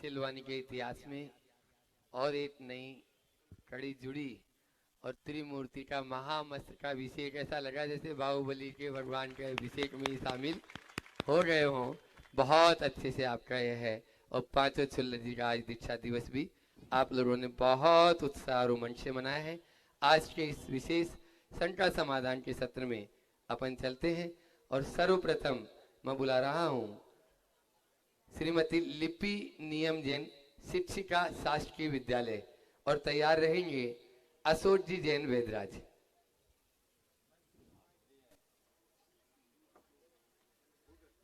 भविष्यवाणी के इतिहास में और एक नई कड़ी जुड़ी और त्रिमूर्ति का महामस्त्र का अभिषेक ऐसा लगा जैसे बाहुबली के भगवान के अभिषेक में ही शामिल हो गए हों। बहुत अच्छे से आपका यह है। और पांचों छुल्लर जी का आज दीक्षा दिवस भी आप लोगों ने बहुत उत्साह और उमंग से मनाया है। आज के इस विशेष शंका समाधान के सत्र में अपन चलते हैं और सर्वप्रथम मैं बुला रहा हूं श्रीमती लिपि नियम जैन, शिक्षिका शासकीय विद्यालय, और तैयार रहेंगे अशोक जी जैन वेदराज।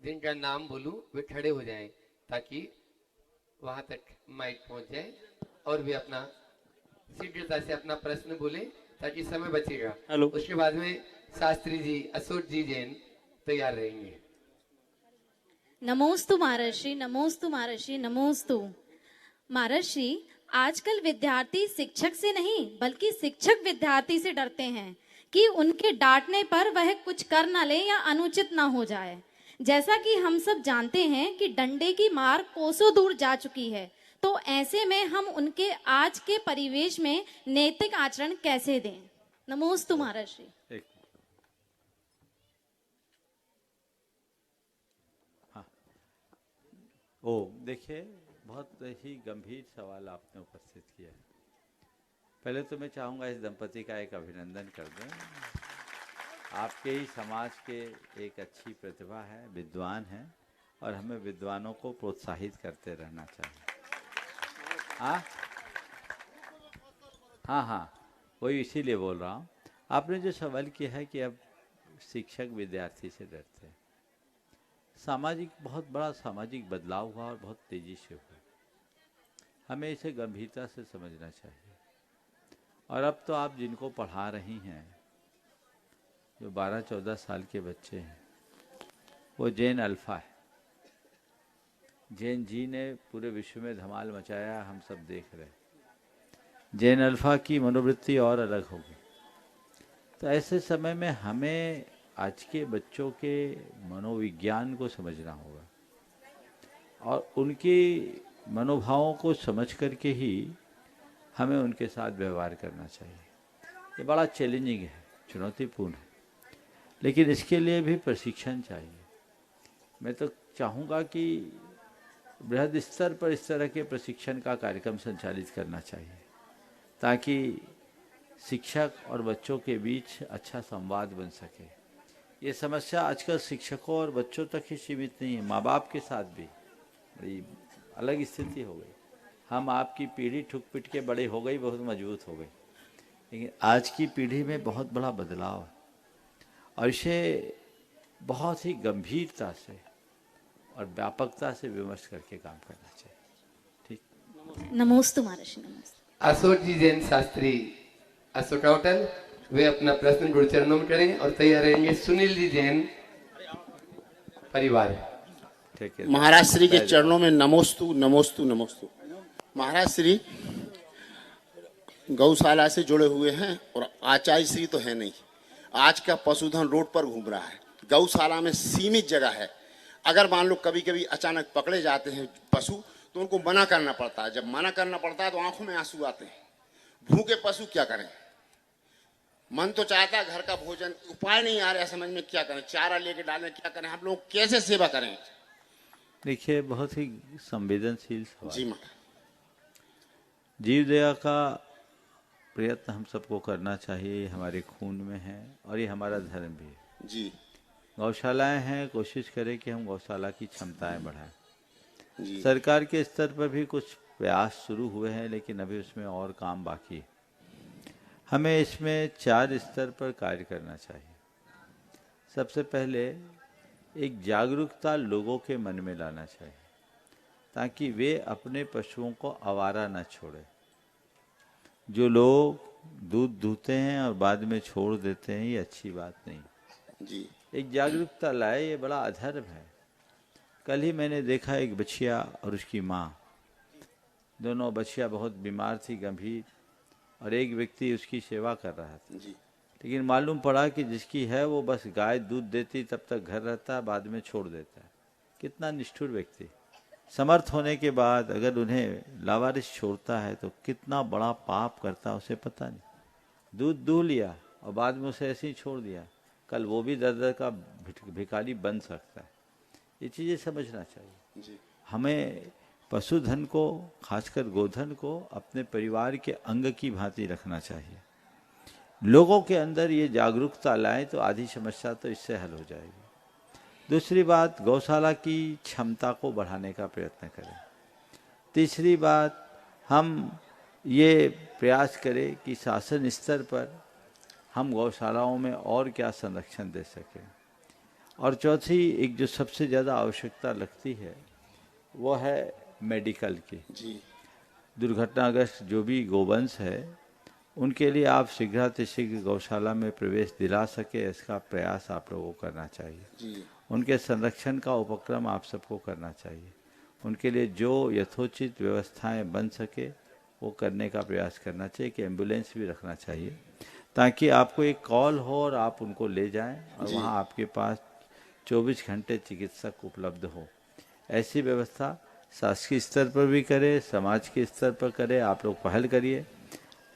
जिनका नाम बोलूं वे खड़े हो जाएं ताकि वहां तक माइक पहुंच जाए और वे अपना शीघ्रता से अपना प्रश्न बोले ताकि समय बचेगा। हेलो। उसके बाद में शास्त्री जी अशोक जी जैन तैयार रहेंगे। नमोस्तु महर्षि, नमोस्तु महर्षि, नमोस्तु महर्षि। आजकल विद्यार्थी शिक्षक से नहीं बल्कि शिक्षक विद्यार्थी से डरते हैं कि उनके डांटने पर वह कुछ कर ना ले या अनुचित ना हो जाए। जैसा कि हम सब जानते हैं कि डंडे की मार कोसों दूर जा चुकी है, तो ऐसे में हम उनके आज के परिवेश में नैतिक आचरण कैसे दें? नमोस्तु महर्षि। देखिए, बहुत ही गंभीर सवाल आपने उपस्थित किया है। पहले तो मैं चाहूँगा इस दंपति का एक अभिनंदन कर दें। आपके ही समाज के एक अच्छी प्रतिभा है, विद्वान हैं, और हमें विद्वानों को प्रोत्साहित करते रहना चाहिए। हाँ, वही इसीलिए बोल रहा हूँ। आपने जो सवाल किया है कि अब शिक्षक विद्यार्थी से डरते हैं, सामाजिक बहुत बड़ा सामाजिक बदलाव हुआ और बहुत तेज़ी से हुआ। हमें इसे गंभीरता से समझना चाहिए। और अब तो आप जिनको पढ़ा रही हैं, जो 12-14 साल के बच्चे हैं, वो जैन अल्फा है। जैन जी ने पूरे विश्व में धमाल मचाया, हम सब देख रहे हैं। जैन अल्फा की मनोवृत्ति और अलग होगी। तो ऐसे समय में हमें आज के बच्चों के मनोविज्ञान को समझना होगा और उनके मनोभावों को समझ करके ही हमें उनके साथ व्यवहार करना चाहिए। ये बड़ा चैलेंजिंग है, चुनौतीपूर्ण है, लेकिन इसके लिए भी प्रशिक्षण चाहिए। मैं तो चाहूँगा कि बृहद स्तर पर इस तरह के प्रशिक्षण का कार्यक्रम संचालित करना चाहिए ताकि शिक्षक और बच्चों के बीच अच्छा संवाद बन सके। ये समस्या आजकल शिक्षकों और बच्चों तक ही सीमित नहीं है, माँ बाप के साथ भी बड़ी अलग स्थिति हो गई। हम आपकी पीढ़ी ठुक पिट के बड़े हो गई, बहुत मजबूत हो गई, लेकिन आज की पीढ़ी में बहुत बड़ा बदलाव है और इसे बहुत ही गंभीरता से और व्यापकता से विमर्श करके काम करना चाहिए। ठीक। नमोस्तु महर्षि, नमस्ते। अशोक जी जैन शास्त्री अशोक होटल, वे अपना प्रश्न गुरु चरणों में करें और तैयार रहेंगे सुनील जी जैन परिवार। ठीक है। महाराज श्री के चरणों में नमोस्तु नमोस्तु नमोस्तु। महाराज श्री गौशाला से जुड़े हुए हैं और आचार्य श्री तो है नहीं। आज का पशुधन रोड पर घूम रहा है। गौशाला में सीमित जगह है। अगर मान लो कभी कभी अचानक पकड़े जाते हैं पशु तो उनको मना करना पड़ता है। जब मना करना पड़ता है तो आंखों में आंसू आते हैं। भूखे पशु क्या करें? मन तो चाहता है घर का भोजन, उपाय नहीं आ रहा समझ में, क्या करें? चारा लेके डालें, क्या करें? हम लोग कैसे सेवा करें? देखिए, बहुत ही संवेदनशील सवाल। जी माँ। जीव दया का प्रयत्न हम सबको करना चाहिए, हमारे खून में है और ये हमारा धर्म भी है। जी। गौशालाएं हैं, कोशिश करें कि हम गौशाला की क्षमताएं बढ़ाएं। जी। सरकार के स्तर पर भी कुछ प्रयास शुरू हुए हैं, लेकिन अभी उसमें और काम बाकी है। हमें इसमें 4 स्तर पर कार्य करना चाहिए। सबसे पहले एक जागरूकता लोगों के मन में लाना चाहिए ताकि वे अपने पशुओं को आवारा न छोड़े। जो लोग दूध दूहते हैं और बाद में छोड़ देते हैं, ये अच्छी बात नहीं। जी। एक जागरूकता लाए, ये बड़ा अधर्म है। कल ही मैंने देखा एक बछिया और उसकी माँ, दोनों, बछिया बहुत बीमार थी, गंभीर, और एक व्यक्ति उसकी सेवा कर रहा था। जी। लेकिन मालूम पड़ा कि जिसकी है वो बस गाय दूध देती तब तक घर रहता है, बाद में छोड़ देता है। कितना निष्ठुर व्यक्ति। समर्थ होने के बाद अगर उन्हें लावारिस छोड़ता है तो कितना बड़ा पाप करता है उसे पता नहीं। दूध दूह लिया और बाद में उसे ऐसे ही छोड़ दिया, कल वो भी दर दर का भिखारी बन सकता है। ये चीज़ें समझना चाहिए। जी। हमें पशुधन को, खासकर गोधन को, अपने परिवार के अंग की भांति रखना चाहिए। लोगों के अंदर ये जागरूकता लाएं तो आधी समस्या तो इससे हल हो जाएगी। दूसरी बात, गौशाला की क्षमता को बढ़ाने का प्रयत्न करें। तीसरी बात, हम ये प्रयास करें कि शासन स्तर पर हम गौशालाओं में और क्या संरक्षण दे सकें। और चौथी, एक जो सबसे ज़्यादा आवश्यकता लगती है वो है मेडिकल की। जी। दुर्घटनाग्रस्त जो भी गोवंश है उनके लिए आप शीघ्रातिशीघ्र गौशाला में प्रवेश दिला सके, इसका प्रयास आप लोगों को करना चाहिए। जी। उनके संरक्षण का उपक्रम आप सबको करना चाहिए। उनके लिए जो यथोचित व्यवस्थाएं बन सके वो करने का प्रयास करना चाहिए कि एम्बुलेंस भी रखना चाहिए ताकि आपको एक कॉल हो और आप उनको ले जाएं और वहाँ आपके पास 24 घंटे चिकित्सक उपलब्ध हो। ऐसी व्यवस्था शासकीय स्तर पर भी करे, समाज के स्तर पर करे, आप लोग पहल करिए।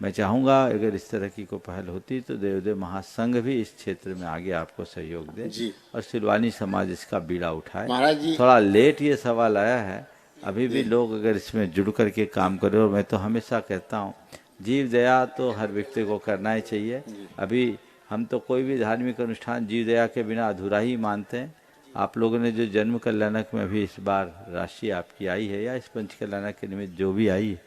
मैं चाहूँगा अगर इस तरह की कोई पहल होती तो देवदेव महासंघ भी इस क्षेत्र में आगे आपको सहयोग दे जी। और सिलवानी समाज इसका बीड़ा उठाए। महाराज जी, थोड़ा लेट ये सवाल आया है, अभी भी लोग अगर इसमें जुड़ करके काम करें। और मैं तो हमेशा कहता हूँ जीव दया तो हर व्यक्ति को करना ही चाहिए। अभी हम तो कोई भी धार्मिक अनुष्ठान जीव दया के बिना अधूरा ही मानते हैं। आप लोगों ने जो जन्म कल्याणक में भी इस बार राशि आपकी आई है या इस पंच कल्याणक के निमित्त जो भी आई है,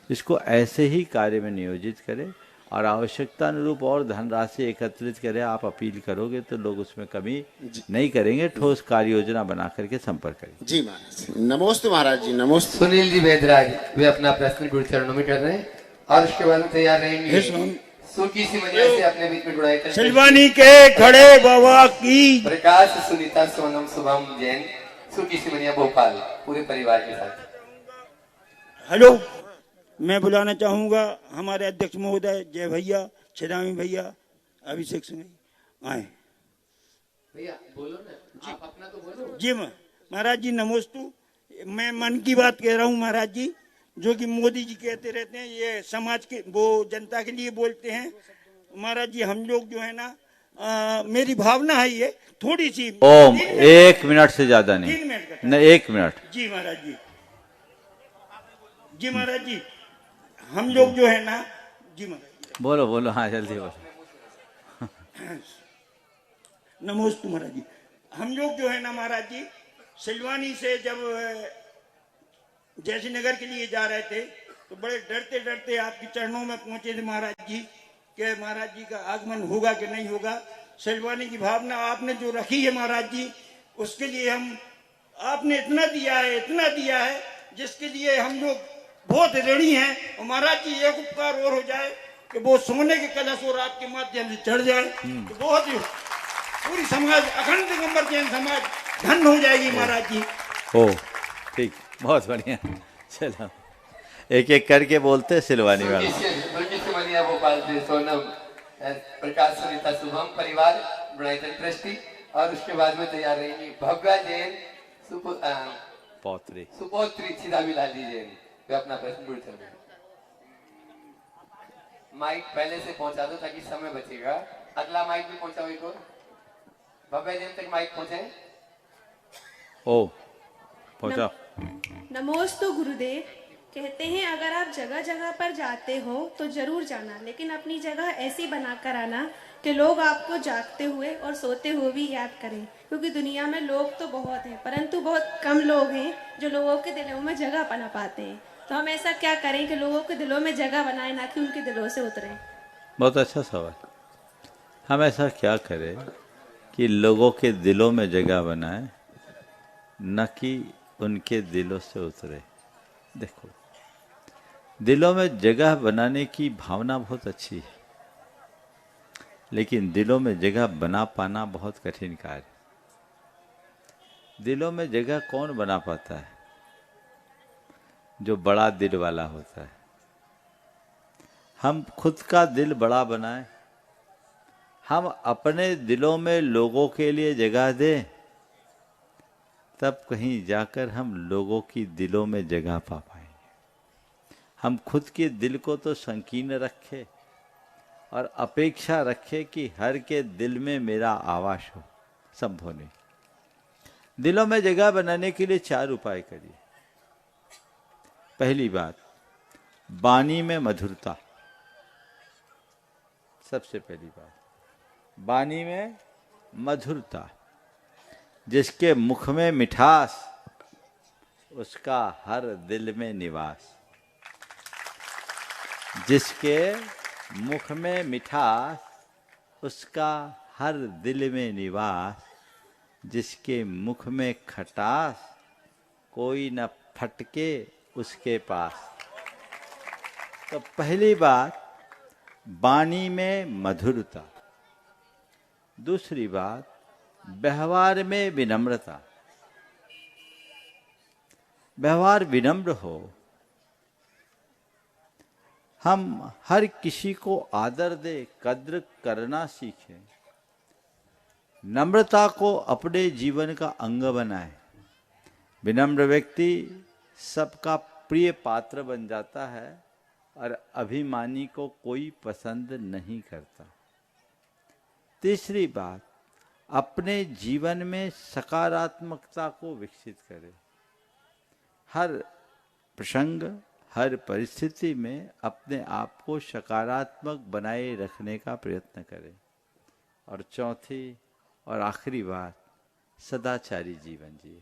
इसको ऐसे ही कार्य में नियोजित करें और आवश्यकता अनुरूप और धनराशि एकत्रित करें। आप अपील करोगे तो लोग उसमें कमी नहीं करेंगे। ठोस कार्य योजना बना करके संपर्क करें। जी महाराज, नमोस्तु महाराज जी, नमोस्तु। सुनील जी वेदराज वे अपना प्रश्न गुरु चरणों में कर रहे हैं और उसके बाद में तैयार रहेंगे सुकी सी मनिया से अपने बीच में जुड़ाई करें। सिलवानी के खड़े बाबा की प्रकाश, सुनीता, सोनम, शुभम, जैन, सुकी सी मनिया भोपाल पूरे परिवार के साथ। हेलो, मैं बुलाना चाहूंगा हमारे अध्यक्ष महोदय जय भैया, छिदामी भैया, अभिषेक सिंह आए। भैया बोलो ना, आप अपना तो बोलो। जी महाराज जी, नमोस्तु। मैं मन की बात कह रहा हूँ महाराज जी, जो कि मोदी जी कहते रहते हैं, ये समाज के वो जनता के लिए बोलते हैं। महाराज जी, हम लोग जो है ना, मेरी भावना है ये थोड़ी सी। ओम, 1 मिनट से ज्यादा नहीं, 3 मिनट का। नहीं 1 मिनट। जी महाराज जी, जी महाराज जी, हम लोग जो है ना, जी महाराज जी, बोलो बोलो, हाँ जल्दी बोलो। नमोस्तु महाराज जी। हम लोग जो है ना महाराज जी, सिलवानी से जब जैसी नगर के लिए जा रहे थे तो बड़े डरते डरते आपके चरणों में पहुंचे थे महाराज जी कि महाराज जी का आगमन होगा कि नहीं होगा। सिलवानी की भावना आपने जो रखी है महाराज जी, उसके लिए हम आपने इतना दिया है जिसके लिए हम लोग बहुत ऋणी हैं। और महाराज जी, एक उपकार और हो जाए कि वो सोने के कलश और आपके माध्यम से चढ़ जाए तो बहुत ही पूरी समाज, अखंड दिगंबर जैन समाज धन हो जाएगी महाराज जी। ओ ठीक, बहुत बढ़िया। चलो एक एक करके बोलते हैं सिलवानी वाला। सुकी सी मनिया भोपाल से सोनम, प्रकाश, सुनीता, शुभम परिवार बुढ़ाईतन ट्रस्टी और उसके बाद में तैयार रहेंगी भव्या जैन, पौत्री, सुपोत्री छिदामी लाली जैन। वे अपना प्रश्न गुरु चरण में। माइक पहले से पहुंचा दो ताकि समय बचेगा। अगला माइक भी पहुंचाओ एक और। भव्या जैन तक माइक पहुंचे। ओ पहुंचा। नमोस्तु गुरुदेव। कहते हैं अगर आप जगह जगह पर जाते हो तो जरूर जाना, लेकिन अपनी जगह ऐसी बनाकर आना कि लोग आपको जागते हुए और सोते हुए भी याद करें, क्योंकि दुनिया में लोग तो बहुत हैं परंतु बहुत कम लोग हैं जो लोगों के दिलों में जगह बना पाते हैं। तो हम ऐसा क्या करें कि लोगों के दिलों में जगह बनाए, ना कि उनके दिलों से उतरे। बहुत अच्छा सवाल। हम ऐसा क्या करें कि लोगों के दिलों में जगह बनाए, न कि उनके दिलों से उतरे। देखो, दिलों में जगह बनाने की भावना बहुत अच्छी है, लेकिन दिलों में जगह बना पाना बहुत कठिन कार्य। दिलों में जगह कौन बना पाता है? जो बड़ा दिल वाला होता है। हम खुद का दिल बड़ा बनाएं, हम अपने दिलों में लोगों के लिए जगह दें, तब कहीं जाकर हम लोगों की दिलों में जगह पा पाएंगे। हम खुद के दिल को तो संकीर्ण रखे और अपेक्षा रखे कि हर के दिल में मेरा आवास हो, संभव नहीं। दिलों में जगह बनाने के लिए 4 उपाय करिए। पहली बात, वाणी में मधुरता। सबसे पहली बात, वाणी में मधुरता। जिसके मुख में मिठास, उसका हर दिल में निवास। जिसके मुख में मिठास, उसका हर दिल में निवास। जिसके मुख में खटास, कोई न फटके उसके पास। तो पहली बात, वाणी में मधुरता। दूसरी बात, व्यवहार में विनम्रता। व्यवहार विनम्र हो। हम हर किसी को आदर दे, कद्र करना सीखें। नम्रता को अपने जीवन का अंग बनाए। विनम्र व्यक्ति सबका प्रिय पात्र बन जाता है और अभिमानी को कोई पसंद नहीं करता। तीसरी बात, अपने जीवन में सकारात्मकता को विकसित करें। हर प्रसंग, हर परिस्थिति में अपने आप को सकारात्मक बनाए रखने का प्रयत्न करें। और चौथी और आखिरी बात, सदाचारी जीवन जिए।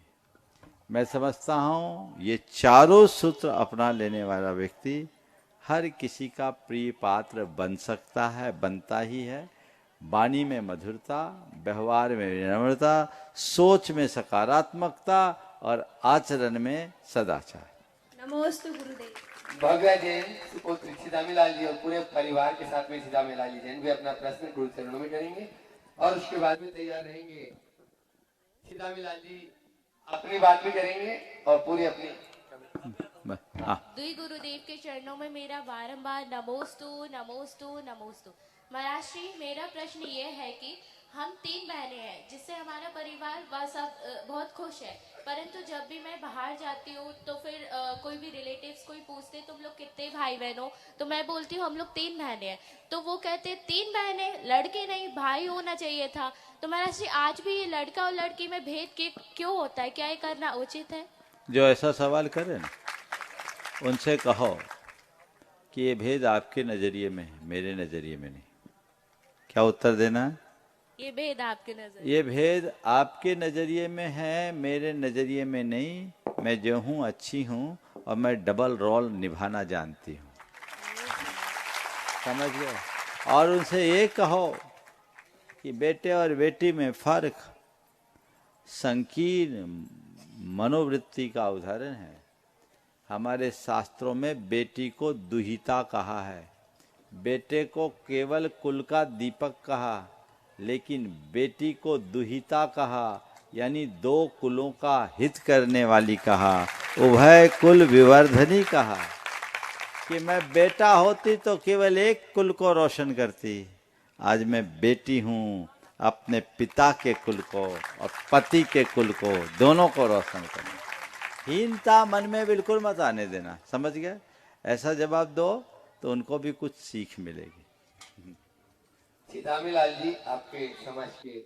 मैं समझता हूँ ये चारों सूत्र अपना लेने वाला व्यक्ति हर किसी का प्रिय पात्र बन सकता है, बनता ही है। वाणी में मधुरता, व्यवहार में विनम्रता, सोच में सकारात्मकता और आचरण में सदाचार। नमोस्तु गुरुदेव। भव्या जैन सुपुत्र सीतामीलाल जी और पूरे परिवार के साथ में सीतामीलाल जैन भी अपना प्रश्न गुरु चरणों में करेंगे और उसके बाद में तैयार रहेंगे। सीतामीलाल जी अपनी बात भी करेंगे और पूरी अपनी। दुई गुरुदेव के चरणों में मेरा बारंबार नमोस्तु नमोस्तु नमोस्तु। महाराज श्री, मेरा प्रश्न ये है कि हम 3 बहनें हैं जिससे हमारा परिवार वह सब बहुत खुश है, परंतु जब भी मैं बाहर जाती हूँ तो फिर कोई भी रिलेटिव्स कोई पूछते तुम लोग कितने भाई बहन हो, तो मैं बोलती हूँ हम लोग 3 बहनें हैं। तो वो कहते 3 बहनें, लड़के नहीं भाई होना चाहिए था। तो महाराज जी, आज भी ये लड़का और लड़की में भेद क्यों होता है? क्या ये करना उचित है? जो ऐसा सवाल करे ना, उनसे कहो कि ये भेद आपके नजरिए में है, मेरे नजरिए में नहीं। क्या उत्तर देना है? ये भेद आपके नजर, ये भेद आपके नजरिए में है, मेरे नजरिए में नहीं। मैं जो हूँ अच्छी हूँ और मैं डबल रोल निभाना जानती हूँ। समझ गए? और उनसे ये कहो कि बेटे और बेटी में फर्क संकीर्ण मनोवृत्ति का उदाहरण है। हमारे शास्त्रों में बेटी को दुहिता कहा है, बेटे को केवल कुल का दीपक कहा, लेकिन बेटी को दुहिता कहा, यानी 2 कुलों का हित करने वाली कहा, उभय कुल विवर्धनी कहा। कि मैं बेटा होती तो केवल एक कुल को रोशन करती, आज मैं बेटी हूँ, अपने पिता के कुल को और पति के कुल को, दोनों को रोशन करना। हीनता मन में बिल्कुल मत आने देना। समझ गए? ऐसा जवाब दो तो उनको भी कुछ सीख मिलेगी। सीतामीलाल जी आपके समाज के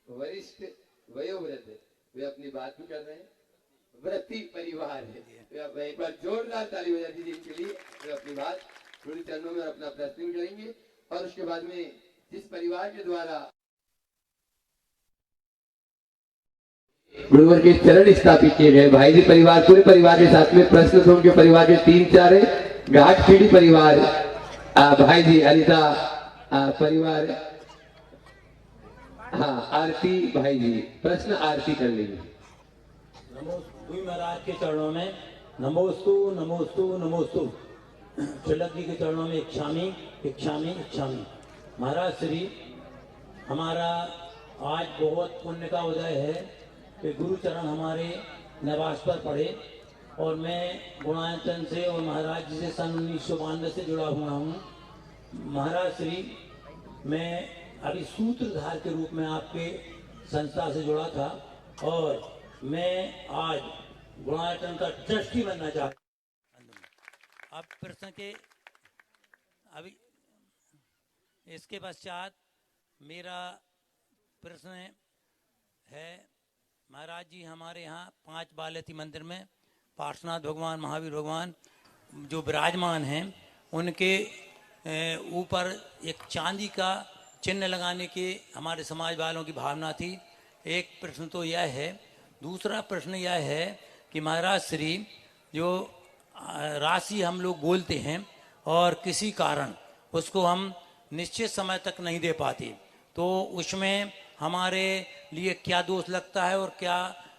वरिष्ठ वयोवृद्ध, वे अपनी बात भी कर रहे हैं। व्रती परिवार है, एक बार जोरदार ताली बजा दीजिए इनके लिए। वे अपनी बात गुरु चरणों में अपना प्रश्न भी करेंगे और उसके बाद में जिस परिवार के द्वारा गुरुवर के चरण स्थापित किए गए भाई जी परिवार, पूरे परिवार के साथ में प्रश्न तो उनके परिवार के 3-4 है। घाट खेड़ी परिवार, भाई जी अनिता परिवार, हाँ आरती भाई जी, प्रश्न आरती कर लेंगे। नमोस्तु महाराज के चरणों में नमोस्तु नमोस्तु नमोस्तु। तिलक जी के चरणों में इच्छामी इच्छामी इच्छामी। महाराज श्री, हमारा आज बहुत पुण्य का उदय है कि गुरु चरण हमारे निवास पर पड़े और मैं गुणाचन से और महाराज जी से सन 1992 से जुड़ा हुआ हूँ। महाराज श्री, मैं अभी सूत्रधार के रूप में आपके संस्था से जुड़ा था और मैं आज गुणायतन का ट्रस्टी बनना चाहता हूं। अब प्रश्न के अभी इसके पश्चात मेरा प्रश्न है, महाराज जी हमारे यहाँ 5 बालेती मंदिर में पार्श्वनाथ भगवान, महावीर भगवान जो विराजमान हैं, उनके ऊपर एक चांदी का चिन्ह लगाने की हमारे समाज वालों की भावना थी। एक प्रश्न तो यह है। दूसरा प्रश्न यह है कि महाराज श्री जो राशि हम लोग बोलते हैं और किसी कारण उसको हम निश्चित समय तक नहीं दे पाते, तो उसमें हमारे लिए क्या दोष लगता है और क्या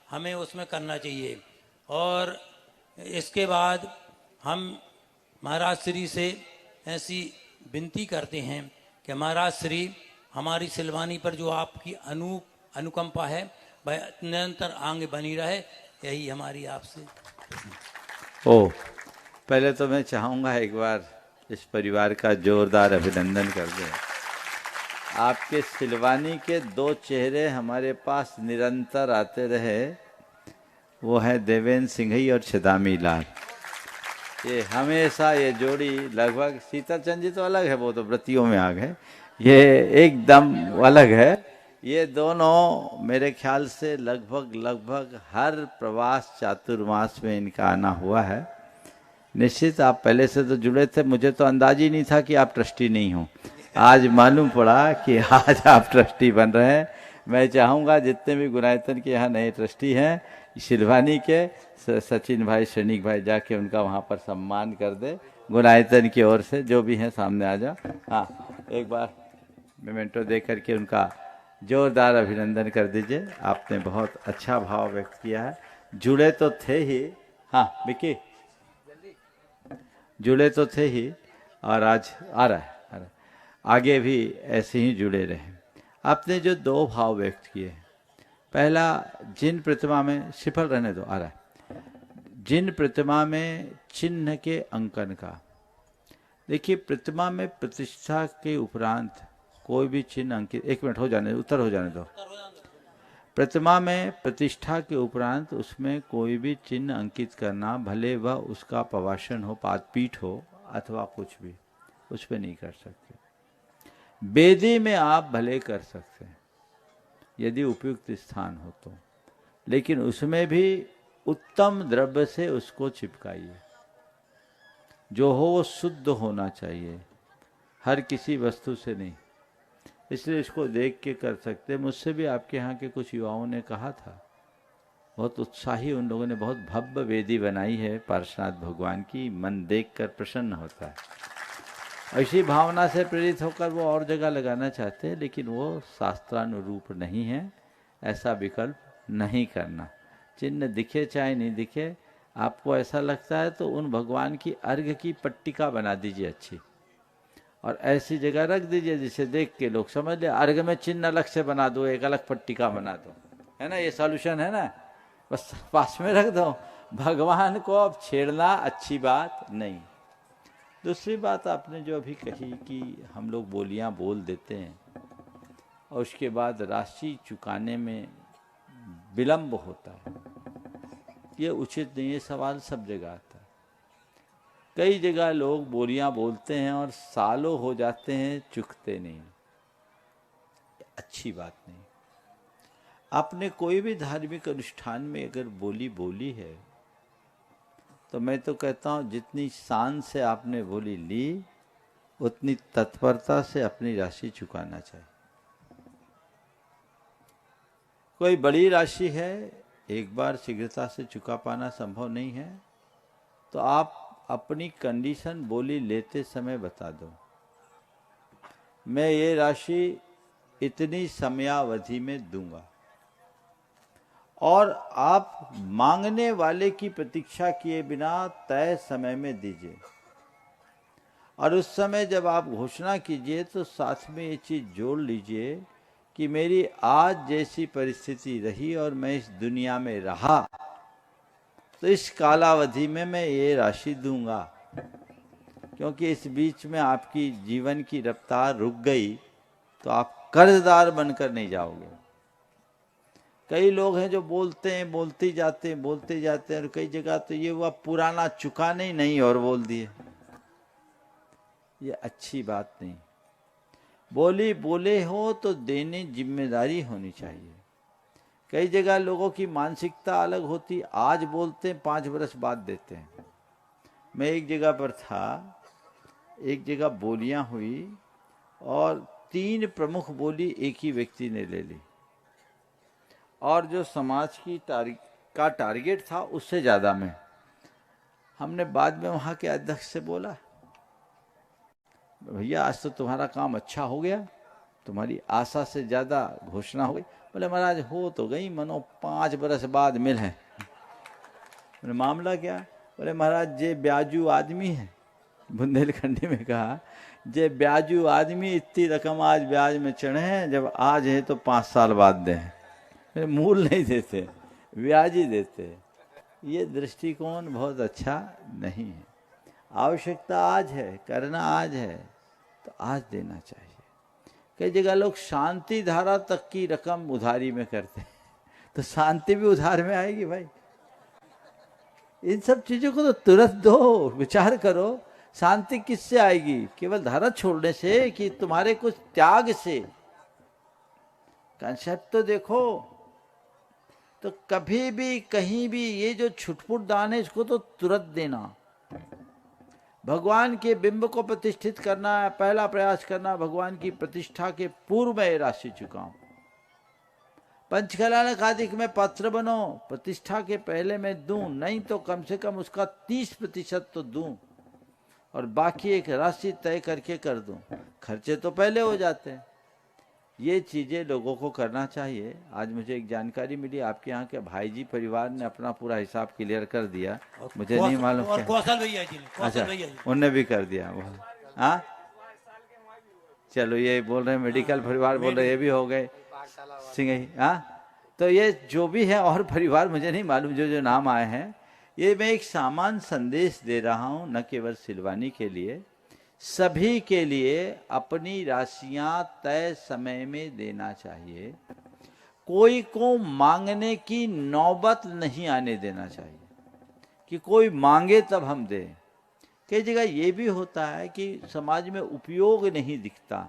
हमें उसमें करना चाहिए? और इसके बाद हम महाराज श्री से ऐसी विनती करते हैं कि महाराज श्री हमारी सिलवानी पर जो आपकी अनुकंपा है वह निरंतर आगे बनी रहे, यही हमारी आपसे। ओ, पहले तो मैं चाहूँगा एक बार इस परिवार का जोरदार अभिनंदन कर दें। आपके सिलवानी के 2 चेहरे हमारे पास निरंतर आते रहे, वो है देवेंद्र सिंघई और छदामी लाल। ये हमेशा ये जोड़ी लगभग, सीताचंद जी तो अलग है, वो तो व्रतियों में आ गए, ये एकदम अलग है। ये दोनों मेरे ख्याल से लगभग हर प्रवास चातुर्मास में इनका आना हुआ है। निश्चित आप पहले से तो जुड़े थे, मुझे तो अंदाज ही नहीं था कि आप ट्रस्टी नहीं हो। आज मालूम पड़ा कि आज आप ट्रस्टी बन रहे हैं। मैं चाहूँगा जितने भी गुणायतन के यहाँ नए ट्रस्टी हैं, सिलवानी के सचिन भाई, सैनिक भाई, जाके उनका वहाँ पर सम्मान कर दे। गुणायतन की ओर से जो भी हैं सामने आ जा। हाँ, एक बार मोमेंटो दे करके उनका जोरदार अभिनंदन कर दीजिए। आपने बहुत अच्छा भाव व्यक्त किया है। जुड़े तो थे ही, हाँ विकी, जुड़े तो थे ही और आज आ रहा है, आगे भी ऐसे ही जुड़े रहें। आपने जो 2 भाव व्यक्त किए, पहला जिन प्रतिमा में, सिफल रहने दो, आ रहा है, जिन प्रतिमा में चिन्ह के अंकन का। देखिए, प्रतिमा में प्रतिष्ठा के उपरांत कोई भी चिन्ह अंकित, 1 मिनट हो जाने, उत्तर हो जाने दो। प्रतिमा में प्रतिष्ठा के उपरांत उसमें कोई भी चिन्ह अंकित करना, भले वह उसका पवाशन हो, पादपीठ हो अथवा कुछ भी, उस पर नहीं कर सकते। बेदी में आप भले कर सकते हैं यदि उपयुक्त स्थान हो तो, लेकिन उसमें भी उत्तम द्रव्य से उसको चिपकाइए। जो हो वो शुद्ध होना चाहिए, हर किसी वस्तु से नहीं। इसलिए इसको देख के कर सकते। मुझसे भी आपके यहाँ के कुछ युवाओं ने कहा था, बहुत उत्साही उन लोगों ने बहुत भव्य वेदी बनाई है पार्श्वनाथ भगवान की, मन देखकर प्रसन्न होता है। ऐसी भावना से प्रेरित होकर वो और जगह लगाना चाहते हैं, लेकिन वो शास्त्रानुरूप नहीं है। ऐसा विकल्प नहीं करना। चिन्ह दिखे चाहे नहीं दिखे, आपको ऐसा लगता है तो उन भगवान की अर्घ की पट्टिका बना दीजिए अच्छी, और ऐसी जगह रख दीजिए जिसे देख के लोग समझ ले। अर्घ में चिन्ह अलग से बना दो, एक अलग पट्टिका बना दो, है ना, ये सॉल्यूशन है ना, बस पास में रख दो। भगवान को अब छेड़ना अच्छी बात नहीं। दूसरी बात आपने जो अभी कही कि हम लोग बोलियां बोल देते हैं और उसके बाद राशि चुकाने में विलंब होता है, ये उचित नहीं। ये सवाल सब जगह आता है। कई जगह लोग बोलियां बोलते हैं और सालों हो जाते हैं, चुकते नहीं। अच्छी बात नहीं। आपने कोई भी धार्मिक अनुष्ठान में अगर बोली बोली है तो मैं तो कहता हूँ जितनी शान से आपने बोली ली, उतनी तत्परता से अपनी राशि चुकाना चाहिए। कोई बड़ी राशि है, एक बार शीघ्रता से चुका पाना संभव नहीं है, तो आप अपनी कंडीशन बोली लेते समय बता दो, मैं ये राशि इतनी समयावधि में दूंगा, और आप मांगने वाले की प्रतीक्षा किए बिना तय समय में दीजिए। और उस समय जब आप घोषणा कीजिए तो साथ में ये चीज जोड़ लीजिए कि मेरी आज जैसी परिस्थिति रही और मैं इस दुनिया में रहा, तो इस कालावधि में मैं ये राशि दूंगा, क्योंकि इस बीच में आपकी जीवन की रफ्तार रुक गई तो आप कर्जदार बनकर नहीं जाओगे। कई लोग हैं जो बोलते हैं, बोलते जाते हैं और कई जगह तो ये हुआ पुराना चुकाने ही नहीं और बोल दिए। ये अच्छी बात नहीं। बोले हो तो देने जिम्मेदारी होनी चाहिए। कई जगह लोगों की मानसिकता अलग होती, आज बोलते हैं 5 बरस बाद देते हैं। मैं एक जगह पर था, एक जगह बोलियां हुई और 3 प्रमुख बोली एक ही व्यक्ति ने ले ली और जो समाज की टारगेट था उससे ज्यादा में। हमने बाद में वहां के अध्यक्ष से बोला, भैया आज तो तुम्हारा काम अच्छा हो गया, तुम्हारी आशा से ज्यादा घोषणा हो गई। बोले महाराज हो तो गई, मनो 5 बरस बाद मिल है। बोले मामला क्या? बोले महाराज जे ब्याजू आदमी है, बुंदेलखंडी में कहा, जे ब्याजू आदमी इतनी रकम आज ब्याज में चढ़े हैं, जब आज है तो 5 साल बाद दें। मूल नहीं देते, ब्याज ही देते। ये दृष्टिकोण बहुत अच्छा नहीं है। आवश्यकता आज है, करना आज है तो आज देना चाहिए। कई जगह लोग शांति धारा तक की रकम उधारी में करते हैं, तो शांति भी उधार में आएगी भाई। इन सब चीजों को तो तुरंत दो, विचार करो। शांति किससे आएगी? केवल धारा छोड़ने से कि तुम्हारे कुछ त्याग से? कंसेप्ट तो देखो। तो कभी भी कहीं भी ये जो छुटपुट दान है इसको तो तुरंत देना। भगवान के बिंब को प्रतिष्ठित करना है, पहला प्रयास करना भगवान की प्रतिष्ठा के पूर्व में ये राशि चुकाऊं। पंचकल्याण आदि में पात्र बनो, प्रतिष्ठा के पहले मैं दूं, नहीं तो कम से कम उसका 30% तो दूं और बाकी एक राशि तय करके कर दूं। खर्चे तो पहले हो जाते हैं। ये चीजें लोगों को करना चाहिए। आज मुझे एक जानकारी मिली, आपके यहाँ के भाई जी परिवार ने अपना पूरा हिसाब क्लियर कर दिया। मुझे नहीं मालूम और कौशल भैया जी ने, अच्छा उनने भी कर दिया। हाँ चलो, ये बोल रहे हैं मेडिकल परिवार, बोल रहे ये भी हो गए सिंह। हाँ तो ये जो भी है और परिवार मुझे नहीं मालूम, जो नाम आए हैं, ये मैं एक सामान्य संदेश दे रहा हूँ, न केवल सिलवानी के लिए, सभी के लिए अपनी राशियां तय समय में देना चाहिए। कोई को मांगने की नौबत नहीं आने देना चाहिए कि कोई मांगे तब हम दें। कई जगह ये भी होता है कि समाज में उपयोग नहीं दिखता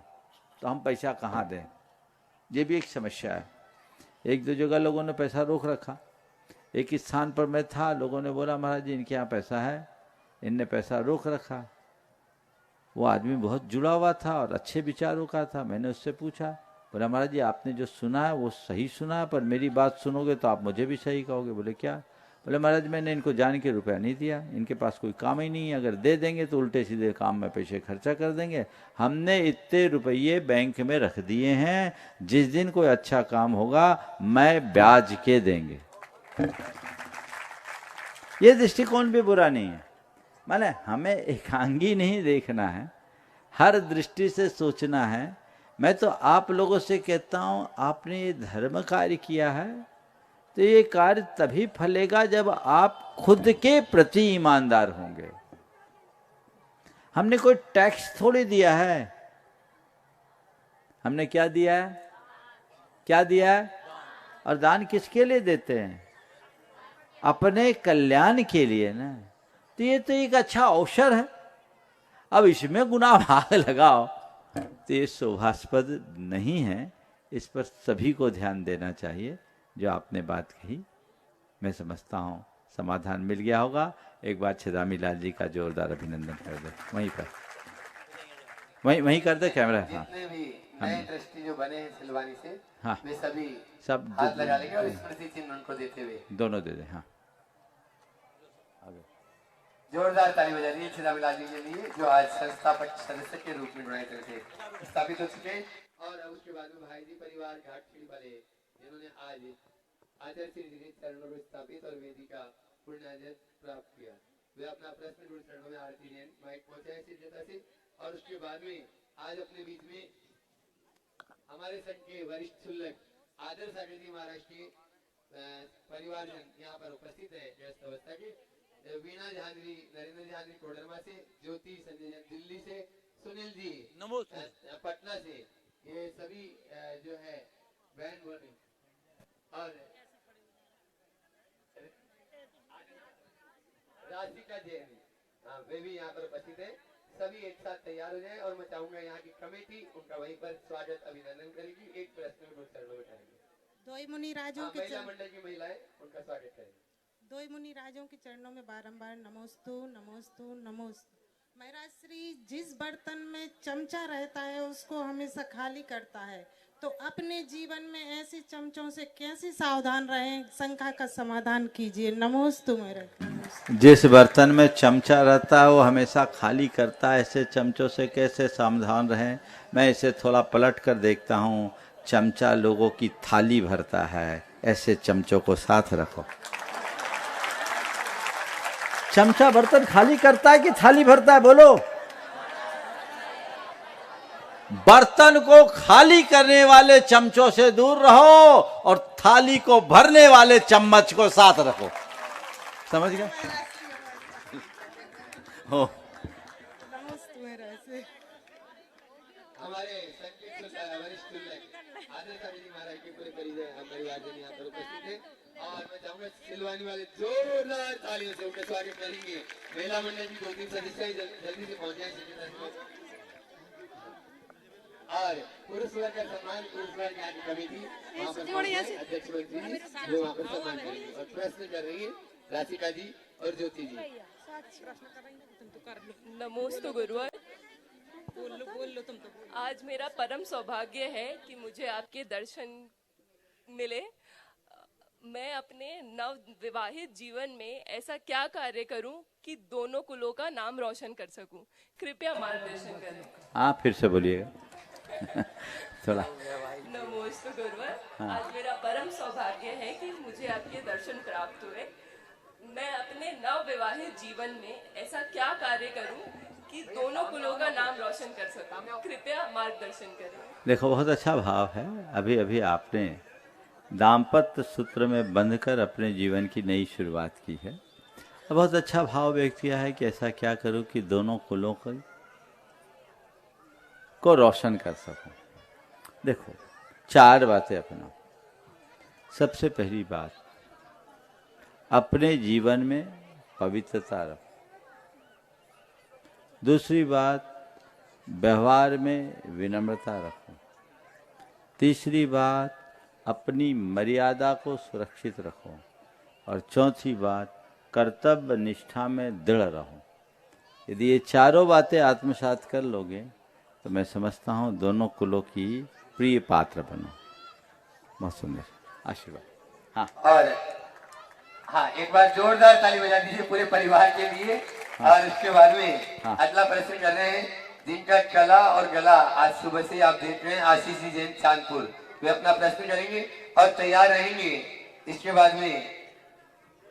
तो हम पैसा कहाँ दें, ये भी एक समस्या है। 1-2 जगह लोगों ने पैसा रोक रखा। एक स्थान पर मैं था, लोगों ने बोला महाराज जी इनके यहाँ पैसा है, इनने पैसा रोक रखा। वो आदमी बहुत जुड़ा हुआ था और अच्छे विचारों का था। मैंने उससे पूछा, बोला महाराज जी आपने जो सुना है वो सही सुना है, पर मेरी बात सुनोगे तो आप मुझे भी सही कहोगे। बोले क्या? बोले महाराज मैंने इनको जान के रुपया नहीं दिया, इनके पास कोई काम ही नहीं है, अगर दे देंगे तो उल्टे सीधे काम में पैसे खर्चा कर देंगे। हमने इतने रुपये बैंक में रख दिए हैं, जिस दिन कोई अच्छा काम होगा मैं ब्याज के देंगे। ये दृष्टिकोण भी बुरा नहीं है। माने हमें एकांगी नहीं देखना है, हर दृष्टि से सोचना है। मैं तो आप लोगों से कहता हूं, आपने ये धर्म कार्य किया है तो ये कार्य तभी फलेगा जब आप खुद के प्रति ईमानदार होंगे। हमने कोई टैक्स थोड़ी दिया है। हमने क्या दिया है? क्या दिया है? और दान किसके लिए देते हैं? अपने कल्याण के लिए ना। तो ये तो एक अच्छा अवसर है। अब इसमें गुनाह भाग लगाओ तो ये शोभास्पद नहीं है। इस पर सभी को ध्यान देना चाहिए। जो आपने बात कही मैं समझता हूँ समाधान मिल गया होगा। एक बार छदामी लाल जी का जोरदार अभिनंदन कर दे। वहीं पर वहीं कर दे कैमरा। हाँ जितने भी नए ट्रस्टी जो बने हैं सिलवानी से, हाँ वे सभी सब हाथ लगा लेंगे और स्मृति चिन्ह उनको देते हुए दोनों दे दे। हाँ जोरदार ताली बजा दी छदामी लाल जी के लिए, जो आज संस्थापक सदस्य के रूप में यूनाइटेड से स्थापित हो चुके। और अब उसके बाद में भाई जी परिवार घाटखेड़ी वाले, जिन्होंने आज आचार्य श्री जी के चरणों में स्थापित और वेदी का पुण्यार्जन प्राप्त किया, वे अपना प्रश्न गुरु चरणों में आरती दें, माइक पहुंचाए सिद्धता से। और उसके बाद में आज अपने बीच में हमारे संघ के वरिष्ठ शुल्लक आदर सागर जी महाराज के परिवारजन यहाँ पर उपस्थित है। व्यस्त अवस्था के वीणा झांझरी, नरेंद्र झांझरी कोडरमा से, ज्योति संजय जैन दिल्ली से, सुनील जी पटना से, ये सभी जो है बैंड और राशिका जैन, हाँ वे भी यहाँ पर उपस्थित है। सभी एक साथ तैयार हो जाएं और मैं चाहूंगा यहाँ की कमेटी उनका वहीं पर स्वागत अभिनंदन करेगी। एक प्रश्न में चरणों में करेंगे। दोई मुनि राजों के महिला मंडल की महिलाएं उनका स्वागत करेंगे। दोई मुनि राजों के चरणों में बारंबार नमोस्तु नमोस्तु नमोस्तु। महाराज श्री जिस बर्तन में चमचा रहता है उसको हमेशा खाली करता है, तो अपने जीवन में ऐसे चमचों से कैसे सावधान रहें, शंका का समाधान कीजिए। नमोस्तु महाराज। जिस बर्तन में चमचा रहता है वो हमेशा खाली करता है, ऐसे चमचों से कैसे सावधान रहें। मैं इसे थोड़ा पलट कर देखता हूँ। चमचा लोगों की थाली भरता है, ऐसे चमचों को साथ रखो। चमचा बर्तन खाली करता है कि थाली भरता है? बोलो। बर्तन को खाली करने वाले चमचों से दूर रहो और थाली को भरने वाले चम्मच को साथ रखो। समझ गए? हो हमारे संकेत वरिष्ठ आदर समिति महाराज के पूरे परिवारजन यहाँ पर उपस्थित है और मैं चाहूंगा सिलवानी वाले जोरदार तालियों से उनका स्वागत करेंगे। महिला मंडल की 2-3 सदस्य जल्दी से पहुंच जाए और पुरुष वर्ग का सम्मान पुरुष वर्ग यहाँ की कमेटी वहाँ पर अध्यक्ष मंत्री वो वहाँ पर सम्मान करेंगे और प्रश्न कर रही है राशिका जी और ज्योति जी। नमोस्तु गुरुवर। आज मेरा परम सौभाग्य है कि मुझे आपके दर्शन मिले। मैं अपने नव विवाहित जीवन में ऐसा क्या कार्य करूं कि दोनों कुलों का नाम रोशन कर सकूं? कृपया मार्गदर्शन करें। हाँ, फिर से बोलिएगा थोड़ा। नमोस्तु गुरुवर। आज मेरा परम सौभाग्य है कि मुझे आपके दर्शन प्राप्त हुए। मैं अपने नव विवाहित जीवन में ऐसा क्या कार्य करूं कि दोनों कुलों का नाम रोशन कर सकूं? कृपया मार्गदर्शन करें। देखो, बहुत अच्छा भाव है। अभी अभी आपने दाम्पत्य सूत्र में बंधकर अपने जीवन की नई शुरुआत की है। बहुत अच्छा भाव व्यक्त किया है कि ऐसा क्या करूं कि दोनों कुलों को रोशन कर सकूं। देखो, 4 बातें अपनाओ। सबसे पहली बात, अपने जीवन में पवित्रता रखो। दूसरी बात, व्यवहार में विनम्रता रखो। तीसरी बात, अपनी मर्यादा को सुरक्षित रखो। और चौथी बात, कर्तव्य निष्ठा में दृढ़ रहो। यदि ये चारों बातें आत्मसात कर लोगे तो मैं समझता हूँ दोनों कुलों की प्रिय पात्र बनो। बहुत सुंदर आशीर्वाद। हाँ, और हाँ, एक बार जोरदार ताली बजा दीजिए पूरे परिवार के लिए। और उसके बाद में अगला प्रश्न कर रहे हैं जिनका कला और गला आज सुबह से आप देख रहे हैं, आशीष जी जैन चांदपुर। वे अपना प्रश्न करेंगे और तैयार रहेंगे। इसके बाद में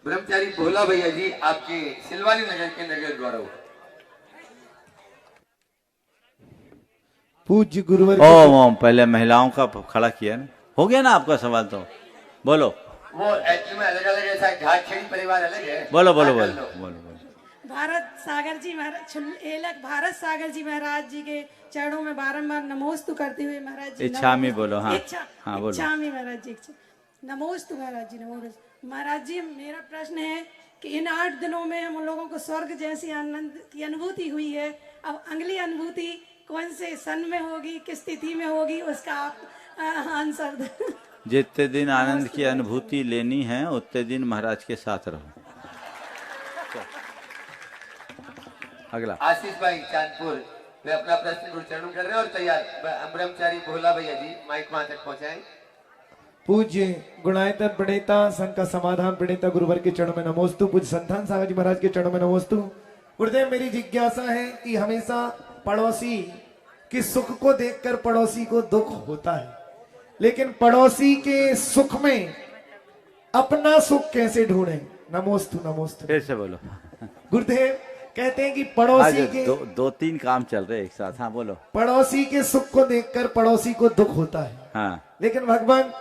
ब्रह्मचारी भोला भैया जी आपके सिलवानी नगर के नगर गौरव। पूज्य गुरुवर ओम पहले महिलाओं का खड़ा किया ना, हो गया ना आपका सवाल? तो बोलो। वो एक्चुअली में अलग अलग ऐसा घाटखेड़ी परिवार अलग है। बोलो बोलो बोलो बोलो। भारत सागर जी महाराज जी के चरणों में बारंबार नमोस्तु करते हुए महाराज जी। इच्छामी बोलो। हाँ हाँ बोलो। इच्छामी महाराज जी, नमोस्तु महाराज जी। नमोस्तु महाराज जी। मेरा प्रश्न है कि इन 8 दिनों में हम लोगों को स्वर्ग जैसी आनंद की अनुभूति हुई है। अब अगली अनुभूति कौन से सन में होगी, किस तिथि में होगी, उसका आप आंसर दें। जितने दिन आनंद की अनुभूति लेनी है उतने दिन महाराज के साथ रहो। अगला आशीष भाई चांदपुर, वे अपना प्रश्न गुरुचरण कर रहे हैं और तैयार। ब्रह्मचारी भोला भैया जी माइक वहां तक पहुंचाएं। पूज्य गुणायतन प्रणेता संघ का समाधान प्रणेता गुरुवर के चरणों में नमोस्तु। पूज्य संतान सागर जी महाराज के चरणों में नमोस्तु। गुरुदेव, मेरी जिज्ञासा है कि हमेशा पड़ोसी के सुख को देखकर पड़ोसी को दुख होता है, लेकिन पड़ोसी के सुख में अपना सुख कैसे ढूंढें? नमोस्तु नमोस्तु। फिर से बोलो। गुरुदेव कहते हैं कि पड़ोसी के 2-3 काम चल रहे एक साथ। हाँ बोलो। पड़ोसी के सुख को देखकर पड़ोसी को दुख होता है। हाँ, लेकिन भगवान,